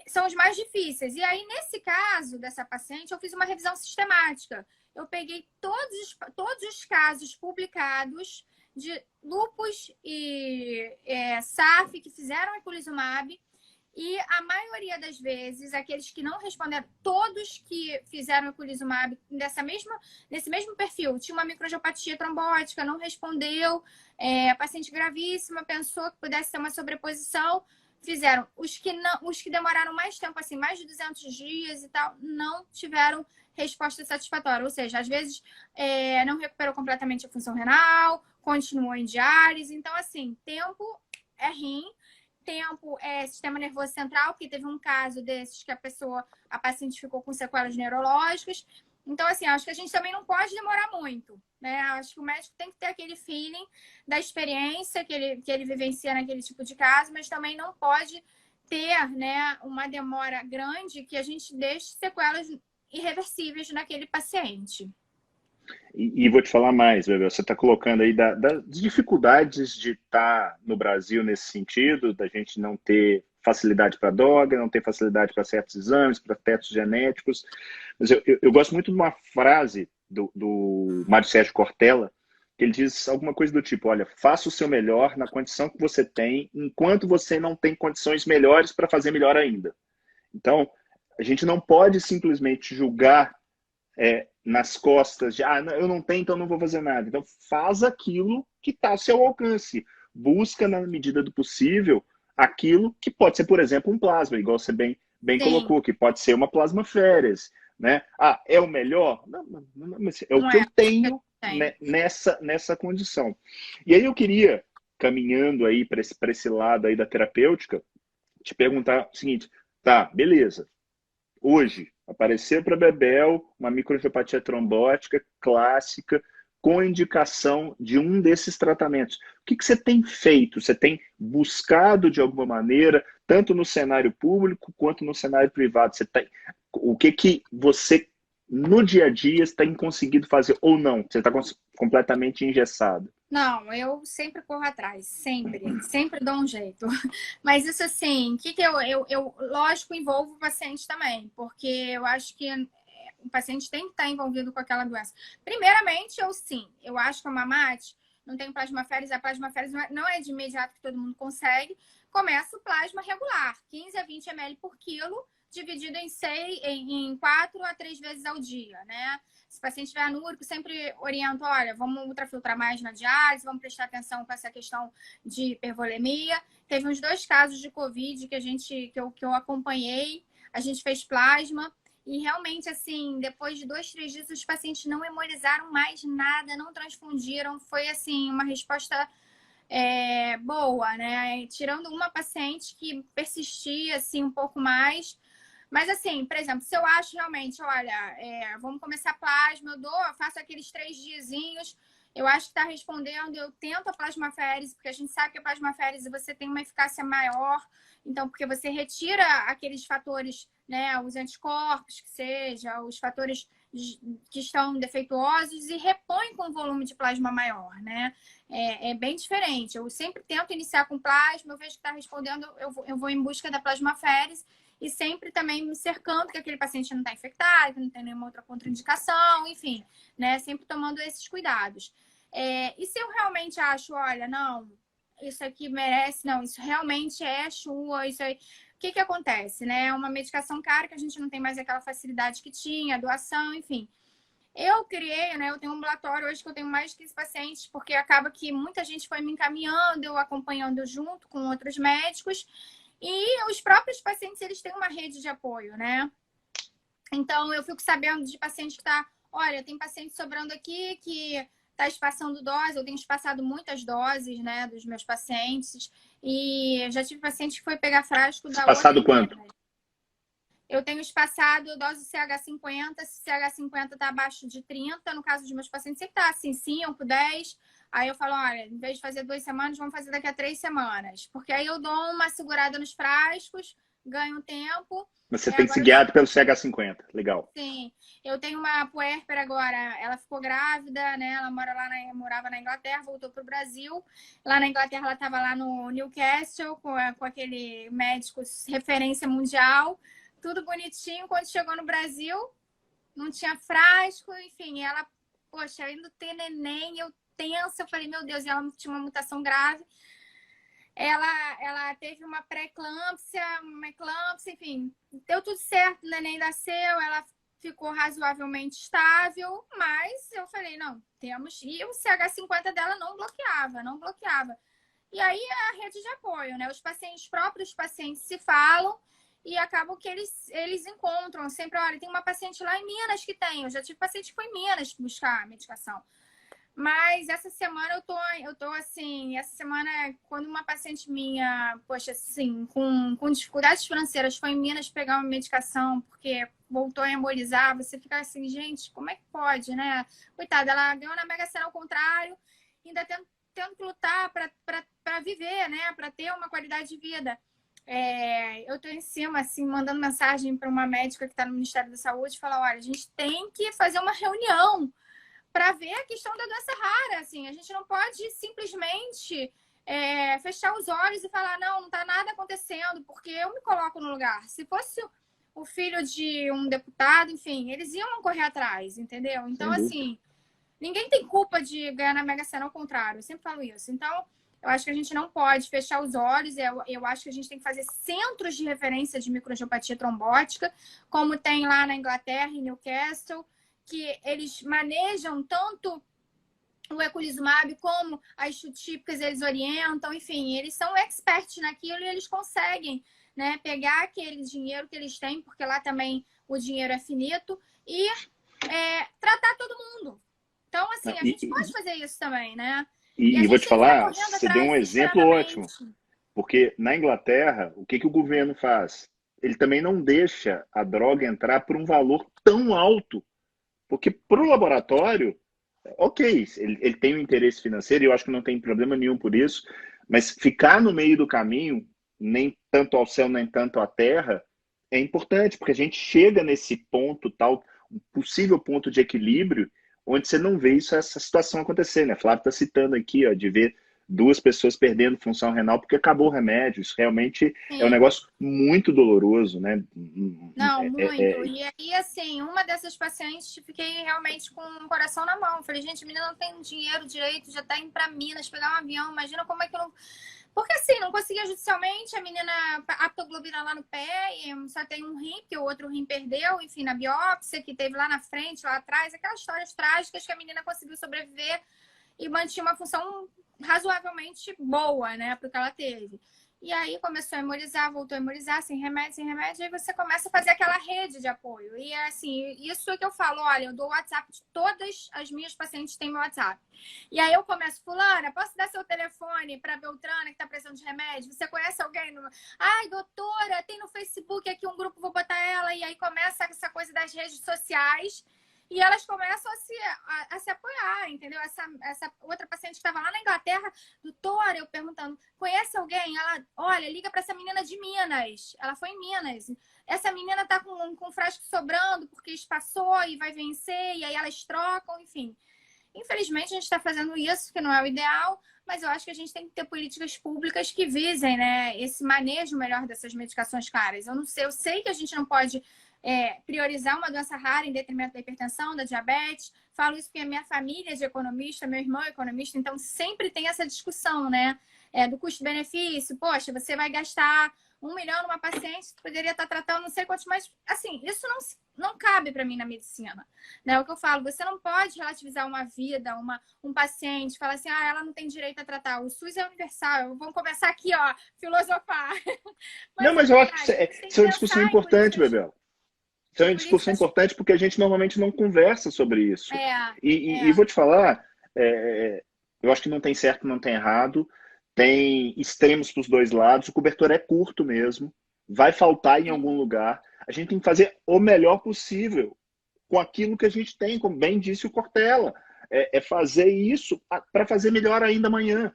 São os mais difíceis. E aí, nesse caso dessa paciente, eu fiz uma revisão sistemática. Eu peguei todos os casos publicados de lúpus e SAF que fizeram eculizumab. E a maioria das vezes, aqueles que não responderam, todos que fizeram eculizumab nesse mesmo perfil, tinha uma microangiopatia trombótica, não respondeu, paciente gravíssima, pensou que pudesse ter uma sobreposição, fizeram. Os que demoraram mais tempo, assim, mais de 200 dias e tal, não tiveram resposta satisfatória. Ou seja, às vezes não recuperou completamente a função renal, continuou em diálise. Então, assim, tempo é rim. Tempo sistema nervoso central, porque teve um caso desses que a paciente ficou com sequelas neurológicas. Então, assim, acho que a gente também não pode demorar muito, né? Acho que o médico tem que ter aquele feeling da experiência que ele vivencia naquele tipo de caso, mas também não pode ter, né, uma demora grande que a gente deixe sequelas irreversíveis naquele paciente. E vou te falar mais, Bebel, você está colocando aí das dificuldades de estar no Brasil nesse sentido, da gente não ter facilidade para droga, não ter facilidade para certos exames, para testes genéticos. Mas eu gosto muito de uma frase do Mário Sérgio Cortella, que ele diz alguma coisa do tipo, olha, faça o seu melhor na condição que você tem, enquanto você não tem condições melhores para fazer melhor ainda. Então, a gente não pode simplesmente julgar nas costas de, eu não tenho, então não vou fazer nada. Então, faz aquilo que está ao seu alcance. Busca, na medida do possível, aquilo que pode ser, por exemplo, um plasma, igual você bem colocou, que pode ser uma plasmaféresis, né? É o melhor? Não, é o que eu tenho nessa condição. E aí eu queria, caminhando aí para esse lado aí da terapêutica, te perguntar o seguinte, tá, beleza. Hoje, apareceu para Bebel uma microangiopatia trombótica clássica com indicação de um desses tratamentos. O que você tem feito? Você tem buscado de alguma maneira, tanto no cenário público quanto no cenário privado? O que você, no dia a dia, tem conseguido fazer ou não? Você está completamente engessado? Não, eu sempre corro atrás, sempre dou um jeito. Mas isso assim, que eu lógico, envolvo o paciente também, porque eu acho que o paciente tem que estar envolvido com aquela doença. Primeiramente, eu acho que a Mamate não tem plasmaféresis, a plasmaféresis não é de imediato que todo mundo consegue. Começa o plasma regular, 15 a 20 ml por quilo, dividido em 4 a 3 vezes ao dia, né? Se o paciente estiver anúrico, sempre oriento, olha, vamos ultrafiltrar mais na diálise, vamos prestar atenção com essa questão de hipervolemia. Teve uns 2 casos de Covid que eu acompanhei, a gente fez plasma e realmente, assim, depois de 2, 3 dias, os pacientes não hemolizaram mais nada, não transfundiram. Foi, assim, uma resposta boa, né? Tirando uma paciente que persistia, assim, um pouco mais. Mas, assim, por exemplo, se eu acho realmente, olha, vamos começar plasma, eu faço aqueles 3 diazinhos, eu acho que está respondendo, eu tento a plasmaférese, porque a gente sabe que a plasmaférese você tem uma eficácia maior, então, porque você retira aqueles fatores, né, os anticorpos, que seja, os fatores que estão defeituosos e repõe com um volume de plasma maior, né? É bem diferente. Eu sempre tento iniciar com plasma, eu vejo que está respondendo, eu vou em busca da plasmaférese, e sempre também me cercando que aquele paciente não está infectado, que não tem nenhuma outra contraindicação, enfim, né? Sempre tomando esses cuidados. E se eu realmente acho, olha, não, isso aqui merece, não, isso realmente é chua, isso aí. O que acontece, né? É uma medicação cara que a gente não tem mais aquela facilidade que tinha, doação, enfim. Eu criei, né? Eu tenho um ambulatório hoje que eu tenho mais de 15 pacientes, porque acaba que muita gente foi me encaminhando, eu acompanhando junto com outros médicos. E os próprios pacientes, eles têm uma rede de apoio, né? Então, eu fico sabendo de paciente que tá... Olha, tem paciente sobrando aqui que está espaçando dose. Eu tenho espaçado muitas doses, né, dos meus pacientes. E já tive paciente que foi pegar frasco da Espaçado outra quanto? Eu tenho espaçado dose CH50. Se CH50 está abaixo de 30, no caso dos meus pacientes, sempre está assim, 5, 10. Aí eu falo, olha, em vez de fazer 2 semanas, vamos fazer daqui a 3 semanas. Porque aí eu dou uma segurada nos frascos, ganho tempo. Mas você tem que ser Agora, guiado pelo CH50. Legal. sim, eu tenho uma puérpera agora, ela ficou grávida, né? Ela mora lá morava na Inglaterra, voltou para o Brasil. Lá na Inglaterra, ela estava lá no Newcastle, com aquele médico referência mundial, tudo bonitinho. Quando chegou no Brasil, não tinha frasco, enfim, ela, poxa, indo ter neném, eu tensa, eu falei, meu Deus, e ela tinha uma mutação grave. Ela teve uma pré-eclâmpsia, uma eclâmpsia, enfim, deu tudo certo, o neném nasceu, ela ficou razoavelmente estável, mas eu falei, não, temos... E o CH50 dela não bloqueava, não bloqueava. E aí é a rede de apoio, né? Os próprios pacientes se falam e acabam que eles encontram sempre, olha, tem uma paciente lá em Minas que tem, eu já tive paciente que foi em Minas buscar a medicação. Mas essa semana eu tô assim, essa semana, quando uma paciente minha, poxa, assim, com dificuldades financeiras, foi em Minas pegar uma medicação, porque voltou a embolizar, você fica assim, gente, como é que pode, né? Coitada, ela ganhou na Mega Sena ao contrário, ainda tendo que lutar para viver, né? Para ter uma qualidade de vida. Eu tô em cima, assim, mandando mensagem para uma médica que está no Ministério da Saúde, falar, olha, a gente tem que fazer uma reunião para ver a questão da doença rara, assim, a gente não pode simplesmente fechar os olhos e falar, não está nada acontecendo, porque eu me coloco no lugar. Se fosse o filho de um deputado, enfim, eles iam correr atrás, entendeu? Então, assim, ninguém tem culpa de ganhar na Mega Sena, ao contrário, eu sempre falo isso. Então, eu acho que a gente não pode fechar os olhos, eu acho que a gente tem que fazer centros de referência de microangiopatia trombótica, como tem lá na Inglaterra, em Newcastle, que eles manejam tanto o eculizumab como as típicas, eles orientam, enfim, eles são experts naquilo e eles conseguem, né, pegar aquele dinheiro que eles têm, porque lá também o dinheiro é finito, e tratar todo mundo. Então, assim, a gente pode fazer isso também, né? E vou te falar, você deu um atrás, exemplo ótimo. Porque na Inglaterra, o que o governo faz? Ele também não deixa a droga entrar por um valor tão alto. Porque para o laboratório, ok, ele tem um interesse financeiro e eu acho que não tem problema nenhum por isso, mas ficar no meio do caminho, nem tanto ao céu, nem tanto à terra, é importante, porque a gente chega nesse ponto, tal, um possível ponto de equilíbrio, onde você não vê essa situação acontecer, né? Flávio está citando aqui, ó, de ver duas pessoas perdendo função renal porque acabou o remédio. Isso realmente é um negócio muito doloroso, né? Não, muito. E aí, assim, uma dessas pacientes, fiquei realmente com o coração na mão. Falei, gente, a menina não tem dinheiro direito, já tá indo pra Minas pegar um avião. Imagina como é que eu não... Porque, assim, não conseguia judicialmente, a menina, aptoglobina lá no pé, e só tem um rim, que o outro rim perdeu, enfim, na biópsia, que teve lá na frente, lá atrás, aquelas histórias trágicas que a menina conseguiu sobreviver e mantinha uma função razoavelmente boa, né, pro que ela teve. E aí começou a hemorizar, voltou a hemorizar, sem remédio, e aí você começa a fazer aquela rede de apoio. E assim, isso é que eu falo, olha, eu dou o WhatsApp de todas as minhas pacientes têm meu WhatsApp. E aí eu começo, fulana, posso dar seu telefone para Beltrana que está precisando de remédio? Você conhece alguém? Ai, doutora, tem no Facebook aqui um grupo, vou botar ela. E aí começa essa coisa das redes sociais. E elas começam a se apoiar, entendeu? Essa outra paciente que estava lá na Inglaterra, doutora, eu perguntando, conhece alguém? Ela, olha, liga para essa menina de Minas. Ela foi em Minas. Essa menina tá com frasco sobrando porque espaçou e vai vencer, e aí elas trocam, enfim. Infelizmente, a gente está fazendo isso, que não é o ideal, mas eu acho que a gente tem que ter políticas públicas que visem, né, esse manejo melhor dessas medicações caras. Eu sei que a gente não pode priorizar uma doença rara em detrimento da hipertensão, da diabetes. Falo isso porque a minha família é de economista, meu irmão é economista, então sempre tem essa discussão, né? Do custo-benefício. Poxa, você vai gastar 1 milhão numa paciente, tu poderia estar tratando não sei quantos mais. Assim, isso não cabe para mim na medicina. Né? O que eu falo, você não pode relativizar uma vida, um paciente, falar assim, ela não tem direito a tratar. O SUS é universal. Vamos começar aqui, ó, filosofar. Mas eu acho que isso é uma discussão importante, Bebel. Isso é uma discussão importante porque a gente normalmente não conversa sobre isso. E vou te falar, eu acho que não tem certo, não tem errado, tem extremos para os dois lados, o cobertor é curto mesmo, vai faltar em algum lugar. A gente tem que fazer o melhor possível com aquilo que a gente tem, como bem disse o Cortella. É fazer isso para fazer melhor ainda amanhã.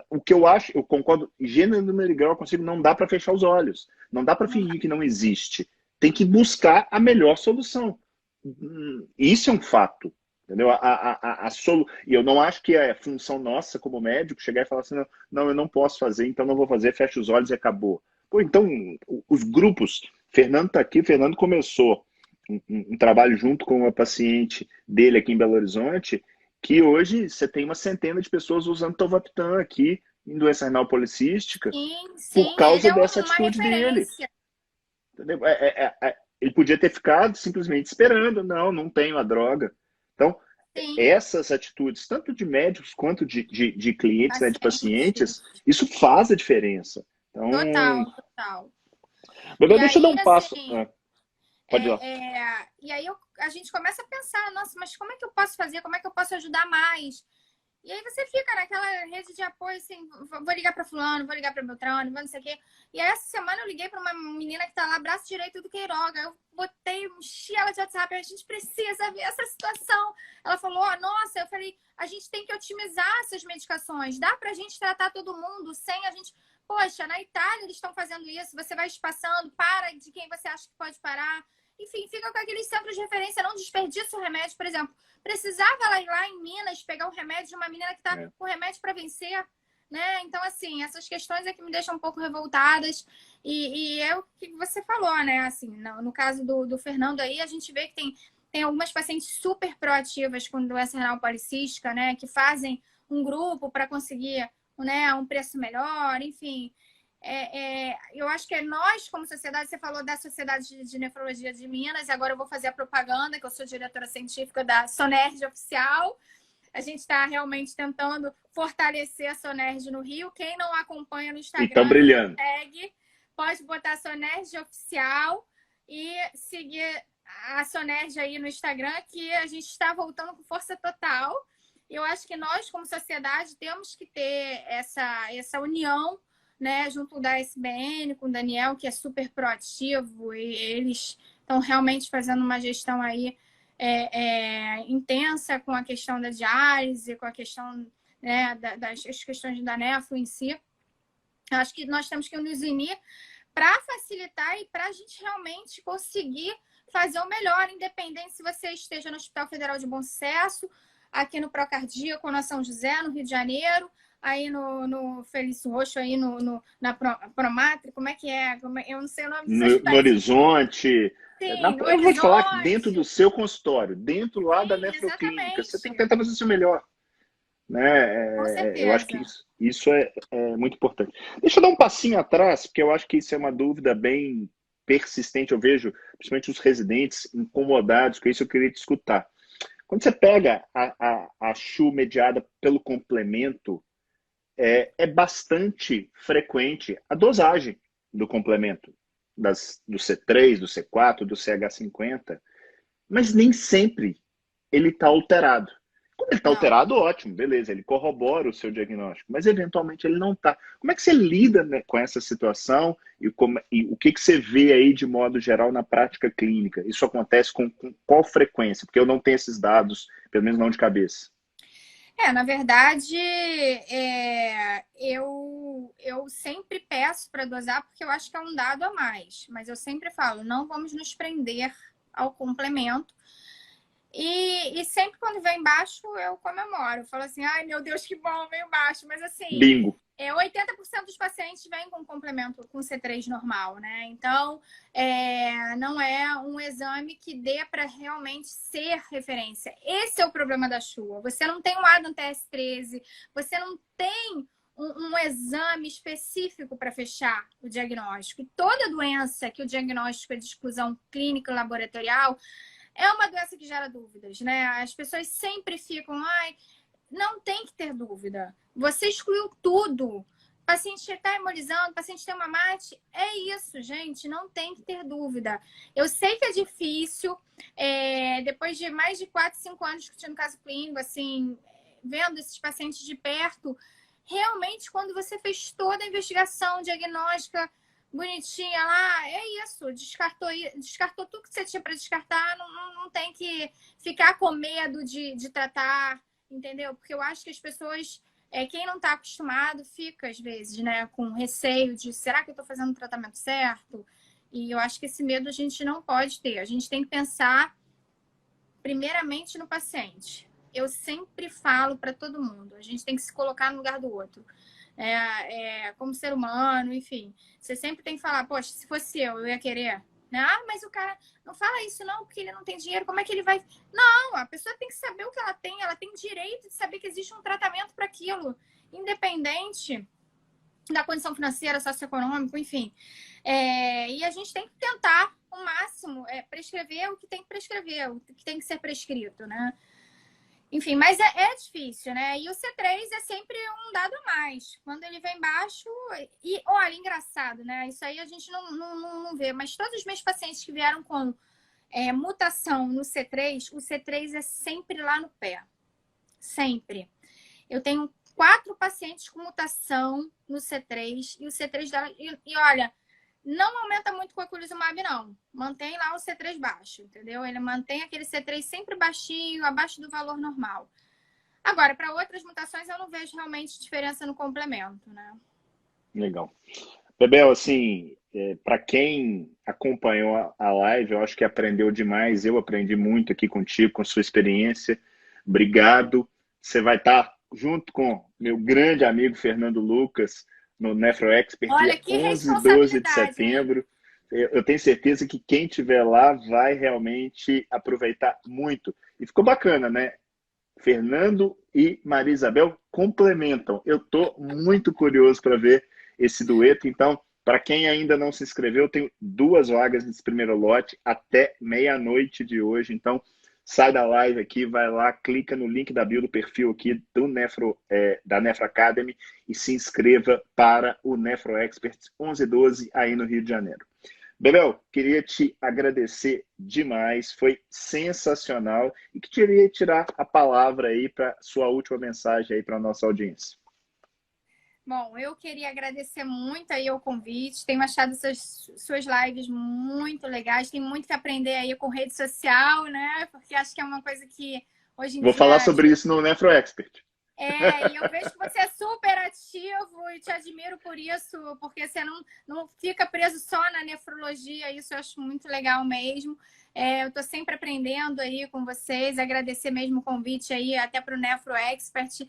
O que eu acho, eu concordo, gênero, número e grau, eu consigo, não dá para fechar os olhos. Não dá para fingir que não existe. Tem que buscar a melhor solução. Isso é um fato. Entendeu? E eu não acho que é função nossa como médico chegar e falar assim, não, não, eu não posso fazer, então não vou fazer, fecha os olhos e acabou. Pô, então, os grupos, Fernando está aqui, Fernando começou um trabalho junto com uma paciente dele aqui em Belo Horizonte, que hoje você tem uma centena de pessoas usando Tovaptan aqui em doença renal policística Sim, por sim, ele causa é dessa uma atitude dele. referência. Entendeu? Ele podia ter ficado simplesmente esperando, não, não tenho a droga. Então, Sim, essas atitudes, tanto de médicos quanto de clientes, né, de paciente. pacientes, isso faz a diferença. Então, Total, total. Bebê, E deixa eu dar aí, um passo. assim, Pode ir lá. e aí a gente começa a pensar, nossa, mas como é que eu posso fazer? Como é que eu posso ajudar mais? E aí você fica naquela rede de apoio, assim, vou ligar para fulano, vou ligar para Beltrano, vou não sei o quê. E aí essa semana eu liguei para uma menina que tá lá, braço direito do Queiroga. Eu enchi ela de WhatsApp, a gente precisa ver essa situação. Ela falou, nossa, eu falei, a gente tem que otimizar essas medicações. Dá pra gente tratar todo mundo sem a gente... Poxa, na Itália eles estão fazendo isso, você vai espaçando, para de quem você acha que pode parar. Enfim, fica com aqueles centros de referência, não desperdiça o remédio, por exemplo. Precisava ela ir lá em Minas pegar o remédio de uma menina que está com remédio para vencer, né? Então, assim, essas questões é que me deixam um pouco revoltadas. E é o que você falou, né? Assim, no caso do Fernando aí, a gente vê que tem algumas pacientes super proativas com doença renal policística, né? Que fazem um grupo para conseguir, né, um preço melhor, enfim. Eu acho que nós, como sociedade, você falou da Sociedade de Nefrologia de Minas, e agora eu vou fazer a propaganda, que eu sou diretora científica da Sonerg Oficial. A gente está realmente tentando fortalecer a Sonerg no Rio. Quem não acompanha no Instagram, Então, brilhando. pode botar Sonerg Oficial e seguir a Sonerg aí no Instagram, que a gente está voltando com força total. Eu acho que nós, como sociedade, temos que ter essa união, né, junto da SBN, com o Daniel, que é super proativo, e eles estão realmente fazendo uma gestão aí intensa com a questão da diálise, com a questão, né, das questões da nefro em si. Eu acho que nós temos que nos unir para facilitar e para a gente realmente conseguir fazer o melhor, independente se você esteja no Hospital Federal de Bom Sucesso, aqui no Procardíaco, na São José, no Rio de Janeiro, aí no Felício Roxo, aí na Promatre, como é que é? Eu não sei o nome dos no hospitais. Horizonte. Sim, no eu vou te falar que Horizonte. dentro do seu consultório, dentro lá da Sim, nefroclínica, você tem que exatamente. tentar fazer o seu melhor. Com Eu acho que certeza. isso é muito importante. Deixa eu dar um passinho atrás, porque eu acho que isso é uma dúvida bem persistente. Eu vejo, principalmente os residentes, incomodados com isso. Eu queria te escutar. Quando você pega a CHU mediada pelo complemento, é bastante frequente a dosagem do complemento, do C3, do C4, do CH50, mas nem sempre ele está alterado. Quando ele está Não. alterado, ótimo, beleza, ele corrobora o seu diagnóstico, mas eventualmente ele não está. Como é que você lida, né, com essa situação e o que você vê aí de modo geral na prática clínica? Isso acontece com qual frequência? Porque eu não tenho esses dados, pelo menos não de cabeça. Na verdade, eu sempre peço para dosar porque eu acho que é um dado a mais. Mas eu sempre falo, não vamos nos prender ao complemento. E sempre quando vem baixo, eu comemoro. Eu falo assim, ai meu Deus, que bom, veio baixo. Mas assim, Bingo. 80% dos pacientes vêm com complemento com C3 normal, né? Então, não é um exame que dê para realmente ser referência. Esse é o problema da CHUA. Você não tem um ADAM TS13, você não tem um exame específico para fechar o diagnóstico. E toda doença que o diagnóstico é de exclusão clínica e laboratorial é uma doença que gera dúvidas, né? As pessoas sempre ficam, ai, não tem que ter dúvida. Você excluiu tudo. O paciente está hemolizando, o paciente tem uma mate. É isso, gente. Não tem que ter dúvida. Eu sei que é difícil. Depois de mais de 4, 5 anos discutindo caso clínico, assim, vendo esses pacientes de perto, realmente, quando você fez toda a investigação diagnóstica bonitinha lá, é isso. Descartou tudo que você tinha para descartar. Não tem que ficar com medo de tratar. Entendeu? Porque eu acho que as pessoas Quem não está acostumado fica, às vezes, né, com receio de será que eu estou fazendo o tratamento certo? E eu acho que esse medo a gente não pode ter. A gente tem que pensar primeiramente no paciente. Eu sempre falo para todo mundo, a gente tem que se colocar no lugar do outro. Como ser humano, enfim. Você sempre tem que falar, poxa, se fosse eu ia querer. Né? Ah, mas o cara não fala isso não, porque ele não tem dinheiro, como é que ele vai... Não, a pessoa tem que saber o que ela tem direito de saber que existe um tratamento para aquilo, independente da condição financeira, socioeconômica, enfim. E a gente tem que tentar, o máximo, prescrever o que tem que prescrever, o que tem que ser prescrito, né? Enfim, mas é difícil, né? E o C3 é sempre um dado a mais. Quando ele vem baixo... E, olha, engraçado, né? Isso aí a gente não vê. Mas todos os meus pacientes que vieram com mutação no C3, o C3 é sempre lá no pé. Sempre. Eu tenho 4 pacientes com mutação no C3. E o C3 dela... E olha... Não aumenta muito com o eculizumab, não. Mantém lá o C3 baixo, entendeu? Ele mantém aquele C3 sempre baixinho, abaixo do valor normal. Agora, para outras mutações, eu não vejo realmente diferença no complemento, né? Legal. Bebel, assim, para quem acompanhou a live, eu acho que aprendeu demais. Eu aprendi muito aqui contigo, com sua experiência. Obrigado. Você vai estar junto com meu grande amigo Fernando Lucas no Nefro Expert, Olha, dia que 11 e 12 de responsabilidade, hein? setembro. Eu tenho certeza que quem estiver lá vai realmente aproveitar muito. E ficou bacana, né? Fernando e Maria Isabel complementam. Eu estou muito curioso para ver esse dueto. Então, para quem ainda não se inscreveu, eu tenho 2 vagas nesse primeiro lote até meia-noite de hoje. Então, sai da live aqui, vai lá, clica no link da bio do perfil aqui do da Nefro Academy e se inscreva para o Nefro Experts 11 e 12 aí no Rio de Janeiro. Bebel, queria te agradecer demais, foi sensacional e queria tirar a palavra aí para sua última mensagem aí para a nossa audiência. Bom, eu queria agradecer muito aí o convite, tenho achado suas lives muito legais, tem muito que aprender aí com rede social, né? Porque acho que é uma coisa que hoje em Vou dia... falar sobre isso no Nefro Expert. E eu vejo que você é super ativo e te admiro por isso, porque você não fica preso só na nefrologia, isso eu acho muito legal mesmo. Eu estou sempre aprendendo aí com vocês, agradecer mesmo o convite aí até para o Nefro Expert.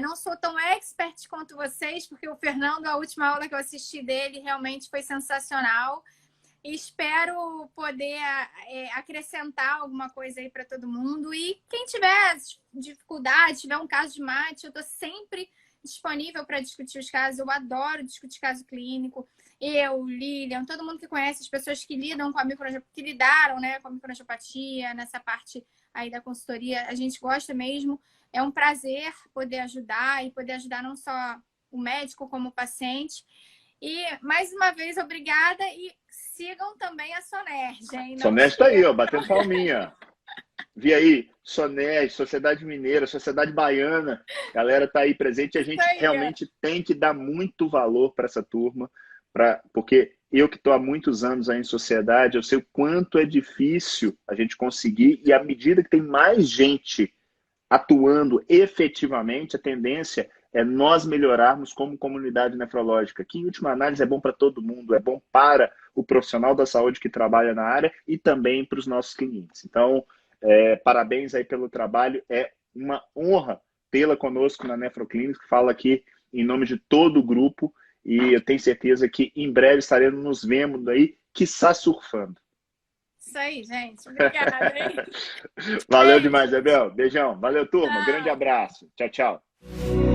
Não sou tão expert quanto vocês, porque o Fernando, a última aula que eu assisti dele, realmente foi sensacional. Espero poder acrescentar alguma coisa aí para todo mundo. E quem tiver dificuldade, tiver um caso de mate, eu estou sempre disponível para discutir os casos. Eu adoro discutir caso clínico. Eu, Lilian, todo mundo que conhece, as pessoas que lidam com a que lidaram, né, com a microangiopatia, nessa parte aí da consultoria, a gente gosta mesmo. É um prazer poder ajudar e poder ajudar não só o médico como o paciente. E, mais uma vez, obrigada e sigam também a Sonerj, hein? Sonerj está aí, ó, batendo palminha. Vi aí, Sonerj, Sociedade Mineira, Sociedade Baiana, a galera está aí presente e a gente realmente tem que dar muito valor para essa turma, porque eu que estou há muitos anos aí em sociedade, eu sei o quanto é difícil a gente conseguir e à medida que tem mais gente atuando efetivamente, a tendência é nós melhorarmos como comunidade nefrológica, que em última análise é bom para todo mundo, é bom para o profissional da saúde que trabalha na área e também para os nossos clientes. Então, parabéns aí pelo trabalho, é uma honra tê-la conosco na Nefroclinics, que fala aqui em nome de todo o grupo e eu tenho certeza que em breve estaremos nos vendo aí, quiçá surfando. Isso aí, gente. Obrigada, hein? Valeu demais, Bebel. Beijão. Valeu, turma. Grande abraço. Tchau, tchau.